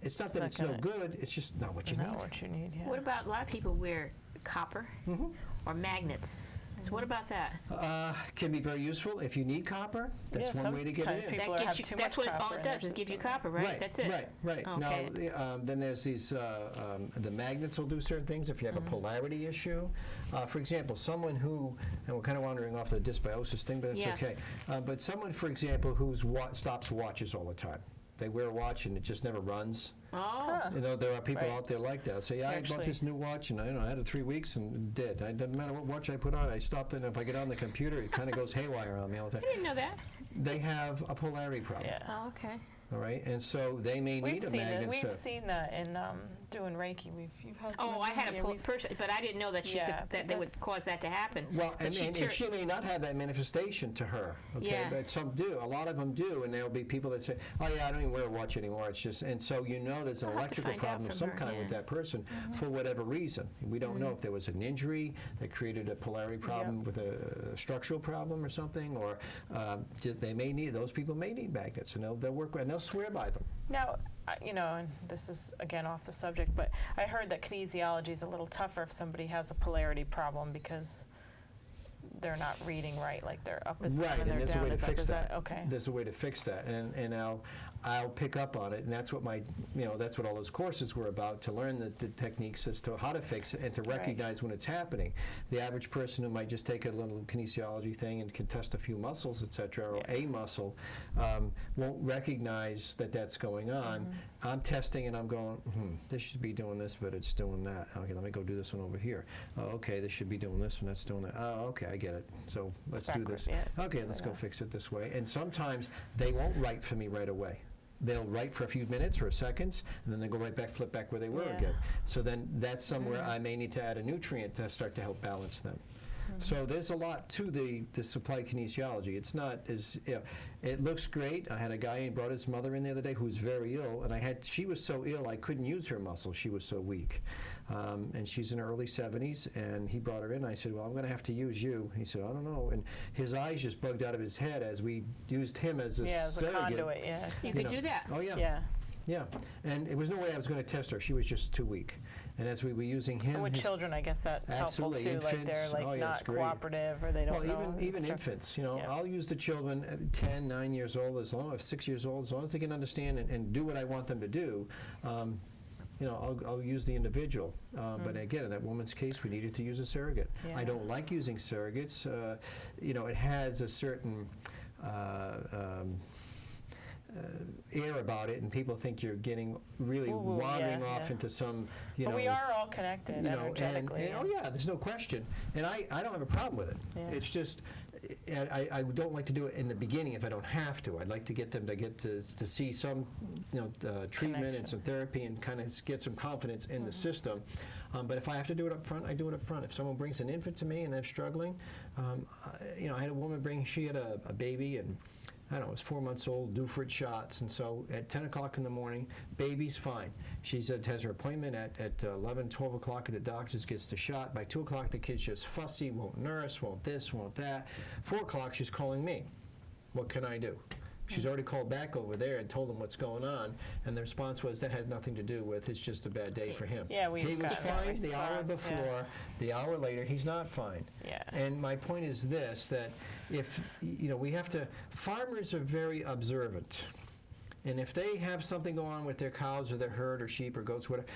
it's not that not it's no gonna- good, it's just not what you need. Not what you need, yeah. What about a lot of people wear copper or magnets? So what about that? Can be very useful if you need copper. That's Yeah, one way to get sometimes it in. people That have gets too that's much what all copper it in their does is give you system. copper, right? That's it. Right. Okay. Now, then there's these, the magnets will do certain things if you have a polarity issue. For example, someone who, and we're kind of wandering off the dysbiosis thing, but it's Yeah. okay. But someone, for example, who stops watches all the time. They wear a watch and it just never runs. Oh. There are people Right. out there like that. So I bought Actually- this new watch and I had it 3 weeks and it did. It doesn't matter what watch I put on. I stopped it, and if I get on the computer, it kind of goes haywire on me all the I time. didn't know that. They have a polarity problem. Yeah. Oh, okay. All right, and so they may We've need a seen magnet. We've seen that in doing Reiki. You've had. Oh, I had yeah, a we've- person, but I didn't know that Yeah, that they would that's- cause that to happen. Well, But and she may not have that manifestation to her, okay? Yeah. But some do. A lot of them do, and there'll be people that say, "Oh yeah, I don't even wear a watch anymore." It's just, and so there's an I'll have to electrical find out problem of from some her, kind with yeah. that person for whatever reason. We don't know if there was an injury that created a polarity problem with a structural problem or something, or those people may need magnets, and they'll work and they'll swear by them. Now, and this is again off the subject, but I heard that kinesiology is a little tougher if somebody has a polarity problem because they're not reading right, like they're up is down Right, and and they're there's a down way to is up. fix Is that. okay? There's a way to fix that, and I'll pick up on it, and that's what that's what all those courses were about, to learn the techniques as to how to fix it and to recognize when it's happening. The average person who might just take a little kinesiology thing and can test a few muscles, etc., or a muscle, won't recognize that that's going on. I'm testing and I'm going, this should be doing this, but it's doing that. Okay, let me go do this one over here. Oh, okay, this should be doing this, and that's doing that. Oh, okay, I get it. So let's do this. backwards, yeah. Okay, let's go fix it this way. And sometimes they won't write for me right away. They'll write for a few minutes or seconds, and then they go right back, flip back where they were Yeah. again. So then that's somewhere I may need to add a nutrient to start to help balance them. So there's a lot to the applied kinesiology. It's not as, it looks great. I had a guy who brought his mother in the other day who was very ill, and she was so ill I couldn't use her muscle. She was so weak. And she's in her early 70s, and he brought her in. I said, well, I'm going to have to use you. He said, I don't know. And his eyes just bugged out of his head as we used him as a surrogate. As a conduit, yeah. You could do that. Oh, yeah. Yeah. Yeah. And it was no way I was going to test her. She was just too weak. And as we were using him... And with children, I guess that's helpful, too. Infants, like they're like not cooperative, or they don't know. Well, even infants, I'll use the children at 10, 9 years old, as long as 6 years old, as long as they can understand and do what I want them to do. I'll use the individual. But again, in that woman's case, we needed to use a surrogate. Yeah. I don't like using surrogates. It has a certain air about it, and people think you're getting really wandering off into some, But we are all connected energetically. There's no question. And I don't have a problem with it. Yeah. It's just, I don't like to do it in the beginning if I don't have to. I'd like to get them to see some treatment and some therapy and kind of get some confidence in the system. But if I have to do it up front, I do it up front. If someone brings an infant to me and they're struggling, I had a woman she had a baby, and I don't know, it was 4 months old, due for its shots, and so at 10 o'clock in the morning, baby's fine. She said has her appointment at 11, 12 o'clock at the doctor's, gets the shot. By 2 o'clock, the kid's just fussy, won't nurse, won't this, won't that. 4 o'clock, she's calling me. What can I do? She's already called back over there and told them what's going on, and the response was that had nothing to do with it's just a bad day for him. Yeah, he was fine the hour before. The hour later, he's not fine. Yeah. And my point is this: that if we have to, farmers are very observant. And if they have something going on with their cows or their herd or sheep or goats, whatever,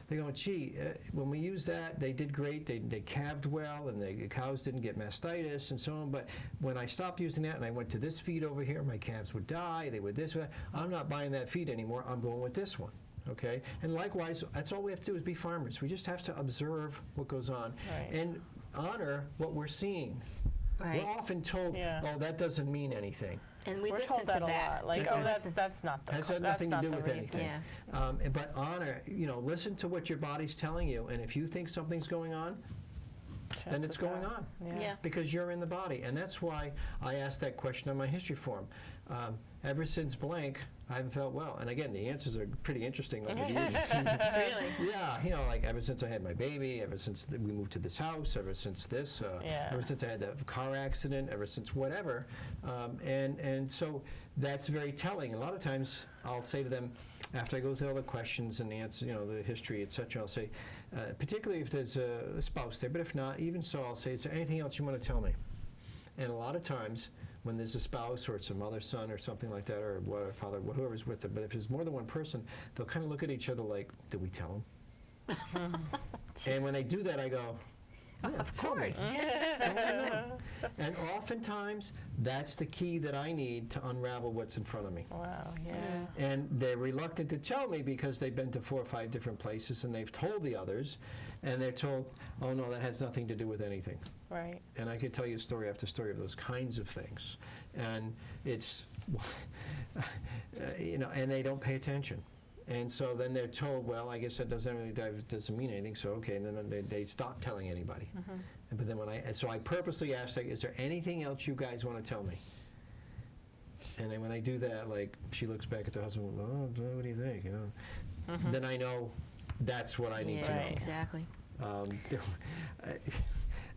they go, gee, when we used that, they did great. They calved well, and the cows didn't get mastitis and so on. But when I stopped using that and I went to this feed over here, my calves would die. They would this or that. I'm not buying that feed anymore. I'm going with this one. Okay? And likewise, that's all we have to do is be farmers. We just have to observe what goes on and honor what we're seeing. Right. We're often told, oh, that doesn't mean anything. And we're told that a lot. Like, that's not the Has nothing to do with reason. anything. Yeah. But honor, listen to what your body's telling you, and if you think something's going on, then it's going on. Yeah. Because you're in the body. And that's why I asked that question on my history form. Ever since blank, I haven't felt well. And again, the answers are pretty interesting over the years. Really? Yeah, like ever since I had my baby, ever since we moved to this house, ever since this, ever since I had that car accident, ever since whatever. And so that's very telling. A lot of times I'll say to them, after I go through all the questions and the answers, the history, etc., I'll say, particularly if there's a spouse there, but if not, even so, I'll say, is there anything else you want to tell me? And a lot of times, when there's a spouse or it's a mother, son, or something like that, or father, whoever's with them, but if there's more than one person, they'll kind of look at each other like, did we tell them? And when they do that, I go, of course. And oftentimes, that's the key that I need to unravel what's in front of me. Wow, yeah. And they're reluctant to tell me because they've been to 4 or 5 different places and they've told the others, and they're told, oh no, that has nothing to do with anything. Right. And I could tell you story after story of those kinds of things. And it's, and they don't pay attention. And so then they're told, well, I guess that doesn't mean anything, so okay, and then they stop telling anybody. Mm-hmm. But then so I purposely asked, like, is there anything else you guys want to tell me? And then when I do that, like, she looks back at the husband, well, what do you think, Mm-hmm. Then I know that's what I need to know. Exactly.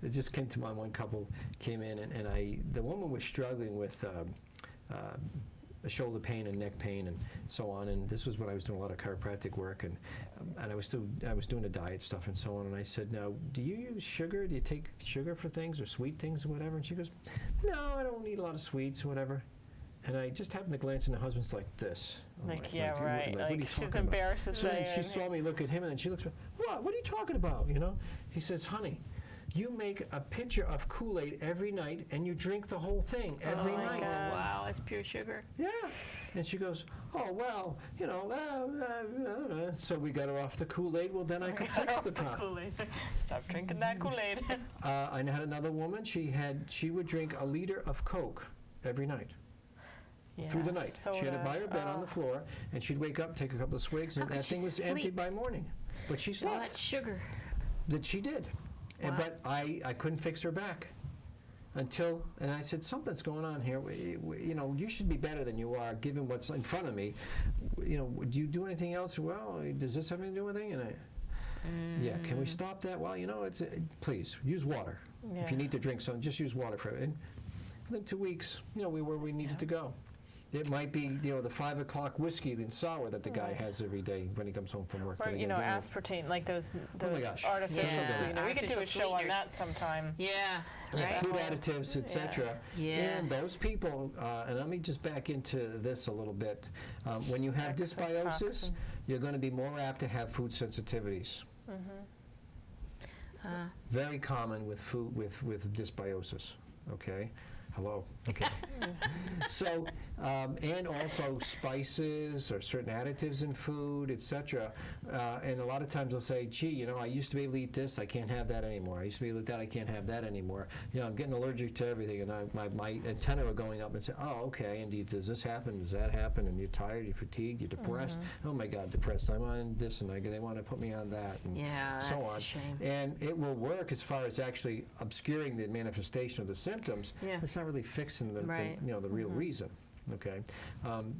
It just came to mind, one couple came in, and the woman was struggling with shoulder pain and neck pain and so on, and this was when I was doing a lot of chiropractic work, and I was doing the diet stuff and so on, and I said, now, do you use sugar? Do you take sugar for things or sweet things or whatever? And she goes, no, I don't eat a lot of sweets or whatever. And I just happened to glance, and the husband's like this. Like, what are you she's embarrassed to say. So then she saw me look at him, and then she looks at me, what are you talking about, He says, honey, you make a pitcher of Kool-Aid every night, and you drink the whole thing every night. God. Wow, that's pure sugar. Yeah. And she goes, oh, well, so we got her off the Kool-Aid. Well, then I could fix the problem. Stop drinking that Kool-Aid. I had another woman. She would drink a liter of Coke every night. Yeah, through the night. Soda. She had it by her bed on the floor, and she'd wake up, take a couple of swigs, and that thing was empty by morning. But she slept. That's sugar. That she did. And, but I couldn't fix her back. And I said, something's going on here. You know, you should be better than you are, given what's in front of me. You know, do you do anything else? Well, does this have anything to do with anything? And yeah, can we stop that? Well, you know, please, use water. Yeah. If you need to drink something, just use water for it. And within 2 weeks, you know, we were where we needed to go. It might be, you know, the 5 o'clock whiskey and sour that the guy has every day when he comes home from work. Or, you know, aspartame, like those artificial sweeteners. We could do a show on that sometime. Yeah. Yeah, food additives, etc. Yeah. And those people, and let me just back into this a little bit. When you have dysbiosis, you're going to be more apt to have food sensitivities. Very common with food with dysbiosis. Okay. Hello. Okay. So, and also spices or certain additives in food, etc. And a lot of times they'll say, gee, you know, I used to be able to eat this, I can't have that anymore. I used to be able to eat that, I can't have that anymore. You know, I'm getting allergic to everything, and my antennae are going up and say, oh, okay, and does this happen, does that happen, and you're tired, you're fatigued, you're depressed. Oh my God, depressed, I'm on this, and they want to put me on that, and so on. That's a shame. And it will work as far as actually obscuring the manifestation of the symptoms. It's not really fixing the real reason. Okay,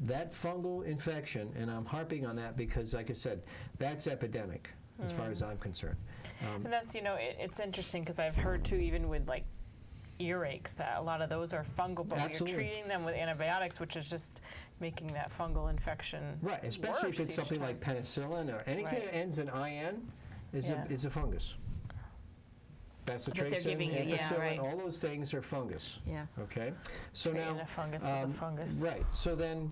that fungal infection, and I'm harping on that because, like I said, that's epidemic as far as I'm concerned. And that's, you know, it's interesting because I've heard too, even with like earaches, that a lot of those are fungal, but you're treating them with antibiotics, which is just making that fungal infection right. Especially if it's something like penicillin or anything that ends in IN is a fungus. That's the Traci, ampicillin, all those things are fungus. Yeah. Okay. So now, a fungus with a fungus. Right. So then,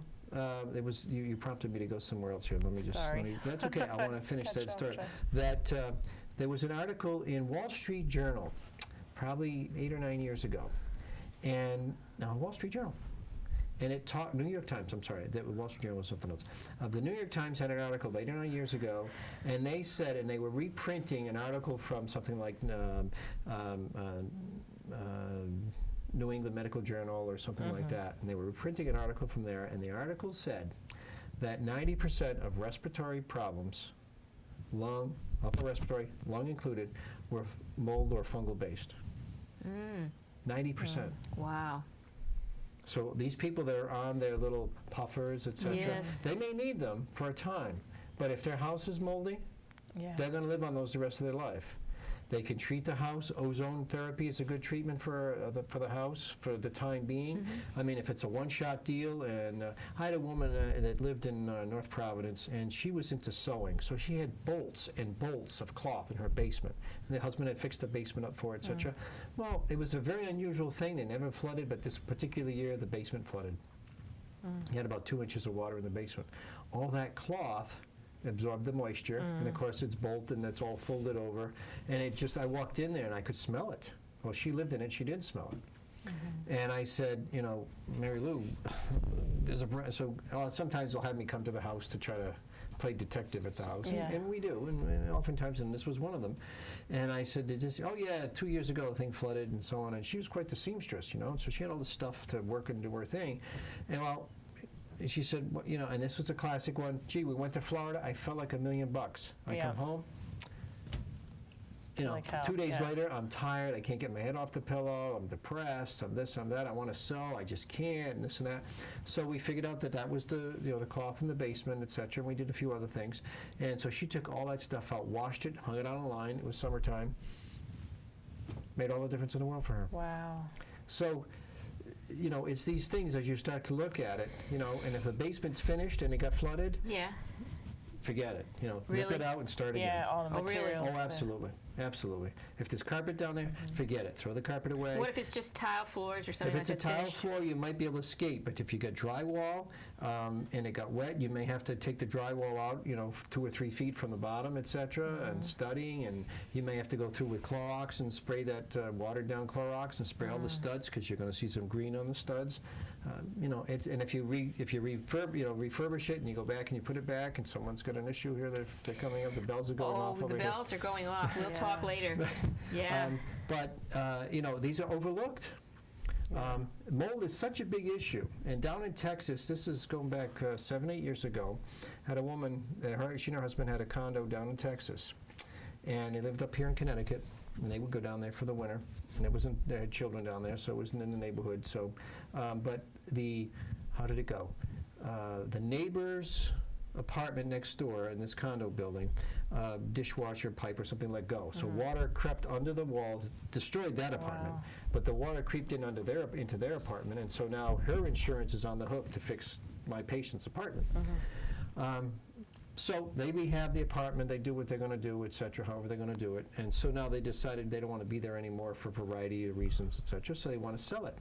it was you prompted me to go somewhere else here. Let me just. That's okay. I want to finish that story. That there was an article in Wall Street Journal, probably 8 or 9 years ago, and now Wall Street Journal. And it talked, New York Times, I'm sorry, the Wall Street Journal was something else. The New York Times had an article about 8 or 9 years ago, and they said, and they were reprinting an article from something like New England Medical Journal or something like that, and they were reprinting an article from there, and the article said that 90% of respiratory problems, lung, upper respiratory, lung included, were mold or fungal based. 90%. Wow. So these people that are on their little puffers, etc., they may need them for a time, but if their house is moldy, they're going to live on those the rest of their life. They can treat the house. Ozone therapy is a good treatment for the house for the time being. I mean, if it's a one-shot deal, and I had a woman that lived in North Providence, and she was into sewing, so she had bolts and bolts of cloth in her basement. And the husband had fixed the basement up for her, etc. Well, it was a very unusual thing. They never flooded, but this particular year, the basement flooded. He had about 2 inches of water in the basement. All that cloth absorb the moisture, and of course it's bolted and that's all folded over, and it just, I walked in there and I could smell it. Well, she lived in it, she did smell it. And I said, you know, Mary Lou, there's so sometimes they'll have me come to the house to try to play detective at the house, and we do, and oftentimes, and this was one of them. And I said, did this, oh yeah, 2 years ago the thing flooded and so on, and she was quite the seamstress, you know, so she had all this stuff to work and do her thing. And well, she said, well, you know, and this was a classic one. Gee, we went to Florida. I felt like $1 million. I come home. You know, like hell, 2 days later, I'm tired. I can't get my head off the pillow. I'm depressed. I'm this. I'm that. I want to sew. I just can't. And this and that. So we figured out that was the the cloth in the basement, etc. And we did a few other things. And so she took all that stuff out, washed it, hung it on a line. It was summertime. Made all the difference in the world for her. Wow. So, you know, it's these things as you start to look at it, you know, and if the basement's finished and it got flooded, forget it. You know, rip it out and start again. Yeah, all the materials. Oh, absolutely. Absolutely. If there's carpet down there, forget it. Throw the carpet away. What if it's just tile floors or something? If it's a tile floor, you might be able to escape. But if you got drywall and it got wet, you may have to take the drywall out, you know, 2 or 3 feet from the bottom, etc. And studying, and you may have to go through with Clorox and spray that watered down Clorox and spray all the studs because you're going to see some green on the studs. You know, it's, and if you refurbish it and you go back and you put it back, and someone's got an issue here, they're coming up. The bells are going off over here. The bells are going off. We'll talk later. But you know, these are overlooked. Mold is such a big issue, and down in Texas, this is going back 7, 8 years ago. Had a woman, she and her husband had a condo down in Texas, and they lived up here in Connecticut. and they would go down there for the winter. And it wasn't, they had children down there, so it wasn't in the neighborhood. So, but how did it go? The neighbor's apartment next door in this condo building, dishwasher pipe or something let go. So water crept under the walls, destroyed that apartment. But the water creeped in into their apartment, and so now her insurance is on the hook to fix my patient's apartment. So they rehab the apartment, they do what they're going to do, et cetera, however they're going to do it. And so now they decided they don't want to be there anymore for a variety of reasons, et cetera, so they want to sell it.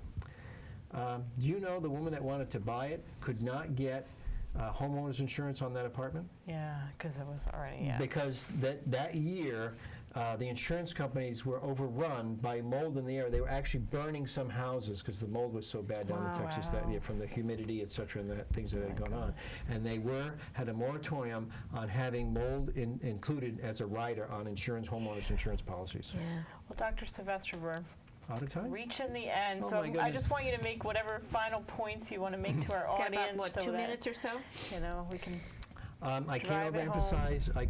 Do you know the woman that wanted to buy it could not get homeowner's insurance on that apartment? Yeah, because it was already, Because that year, the insurance companies were overrun by mold in the air. They were actually burning some houses because the mold was so bad down in Texas that year from the humidity, et cetera, and the things that had gone on. And they had a moratorium on having mold included as a rider on homeowners insurance policies. Yeah. Well, Dr. Sylvestre, we're Out of time? reaching the end, Oh so my I goodness. just want you to make whatever final points you want to make to our Got audience. about, what, so 2 that, minutes or so? You know, we can. I Drive it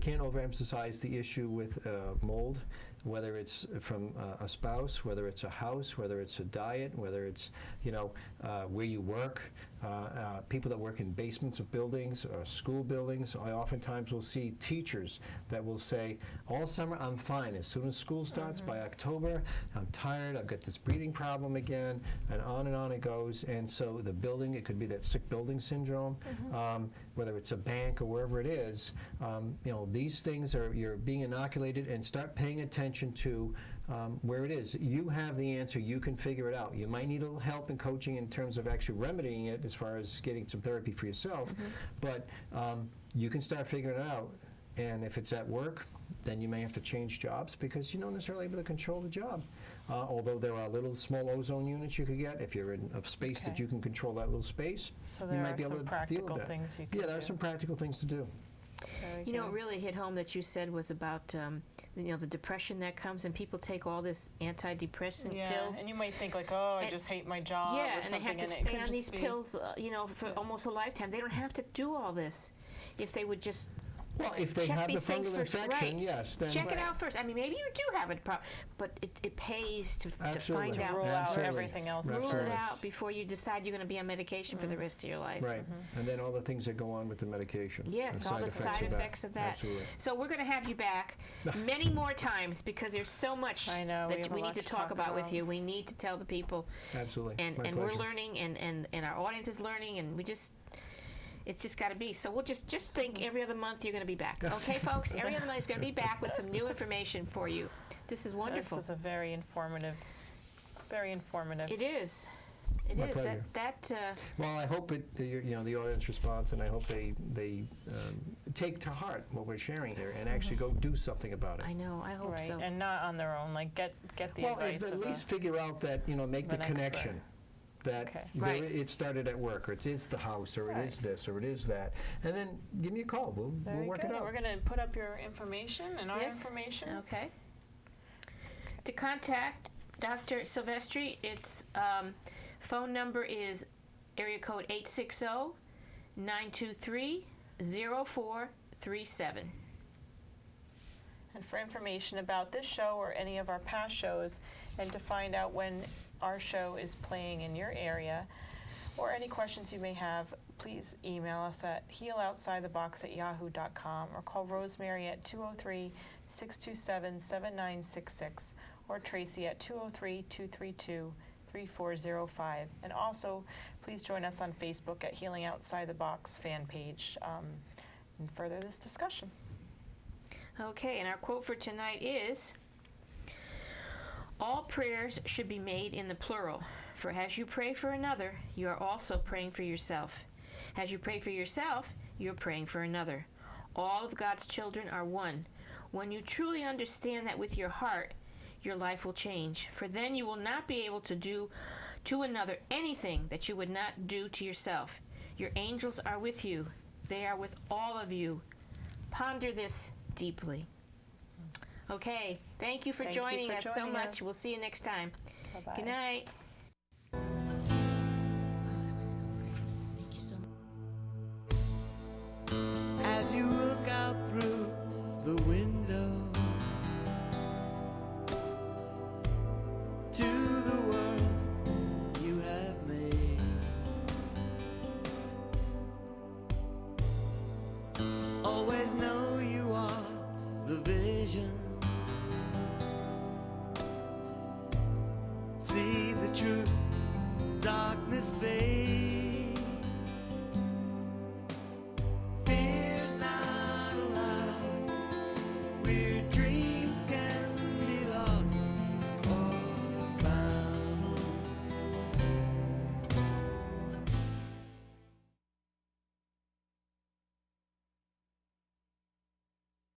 can't overemphasize the issue with mold, whether it's from a spouse, whether it's a house, whether it's a diet, whether it's where you work. People that work in basements of buildings, school buildings. I oftentimes will see teachers that will say, all summer I'm fine. As soon as school starts, by October, I'm tired, I've got this breathing problem again, and on it goes. And so the building, it could be that sick building syndrome, whether it's a bank or wherever it is, these things you're being inoculated, and start paying attention to where it is. You have the answer. You can figure it out. You might need a little help and coaching in terms of actually remedying it as far as getting some therapy for yourself, but you can start figuring it out. And if it's at work, then you may have to change jobs because you're not necessarily able to control the job. Although there are little small ozone units you could get if you're in a space that you can control that little space. So you there might are be able some to practical deal with that. things you can Yeah, there are do. some practical things to do. Very You know, good. it really hit home that you said was about the depression that comes, and people take all this antidepressant pills. And you might think like, oh, I And- just hate my job. Yeah, or and they something, have to and it stay could on just these be- pills, for almost a lifetime. They don't have to do all this if they would just Well, if they check have the these things fungal first. infection, Right. yes, then check it out first. I mean, maybe you do have it, but it pays to Absolutely. find To out. rule out Absolutely. everything else. Rule Absolutely. it out before you decide you're going to be on medication for the rest of your life. Right, and then all the things that go on with the medication. Yes, and all the side effects of that. Absolutely. So we're going to have you back many more times because there's so much I know, we that have a we need lot to to talk talk about with about. you. We need to tell the people, Absolutely. and My we're pleasure. learning, and our audience is learning, and it's just got to be. So we'll just think every other month you're going to be back. Okay, folks? Every other month is going to be back with some new information for you. This is wonderful. This is a very informative. It is. It My is. pleasure. Well, I hope the audience responds, and I hope they take to heart what we're sharing here and actually go do something about it. I know. I hope Right, so. and not on their own. Like get the Well, advice if at of least figure out that make the an connection. expert. That Okay. Right. it started at work, or it is the house, or it is this, or it is that, and then give me a call. We'll Very work good. it out. We're going to put up your information and our Yes. information. Okay. To contact Dr. Sylvestre, its phone number is area code 860-923-0437. And for information about this show or any of our past shows, and to find out when our show is playing in your area, or any questions you may have, please email us at healoutsidethebox@yahoo.com or call Rosemary at 203-627-7966 or Traci at 203-232-3405. And also, please join us on Facebook at Healing Outside the Box fan page and further this discussion. Okay, and our quote for tonight is, all prayers should be made in the plural, for as you pray for another, you are also praying for yourself. As you pray for yourself, you're praying for another. All of God's children are one. When you truly understand that with your heart, your life will change, for then you will not be able to do to another anything that you would not do to yourself. Your angels are with you. They are with all of you. Ponder this deeply. Okay, thank you for Thank you joining for us so joining much. us. We'll see you next time. Bye-bye. Good night. As you look out through the window, always know you are the vision. See the truth, darkness fades.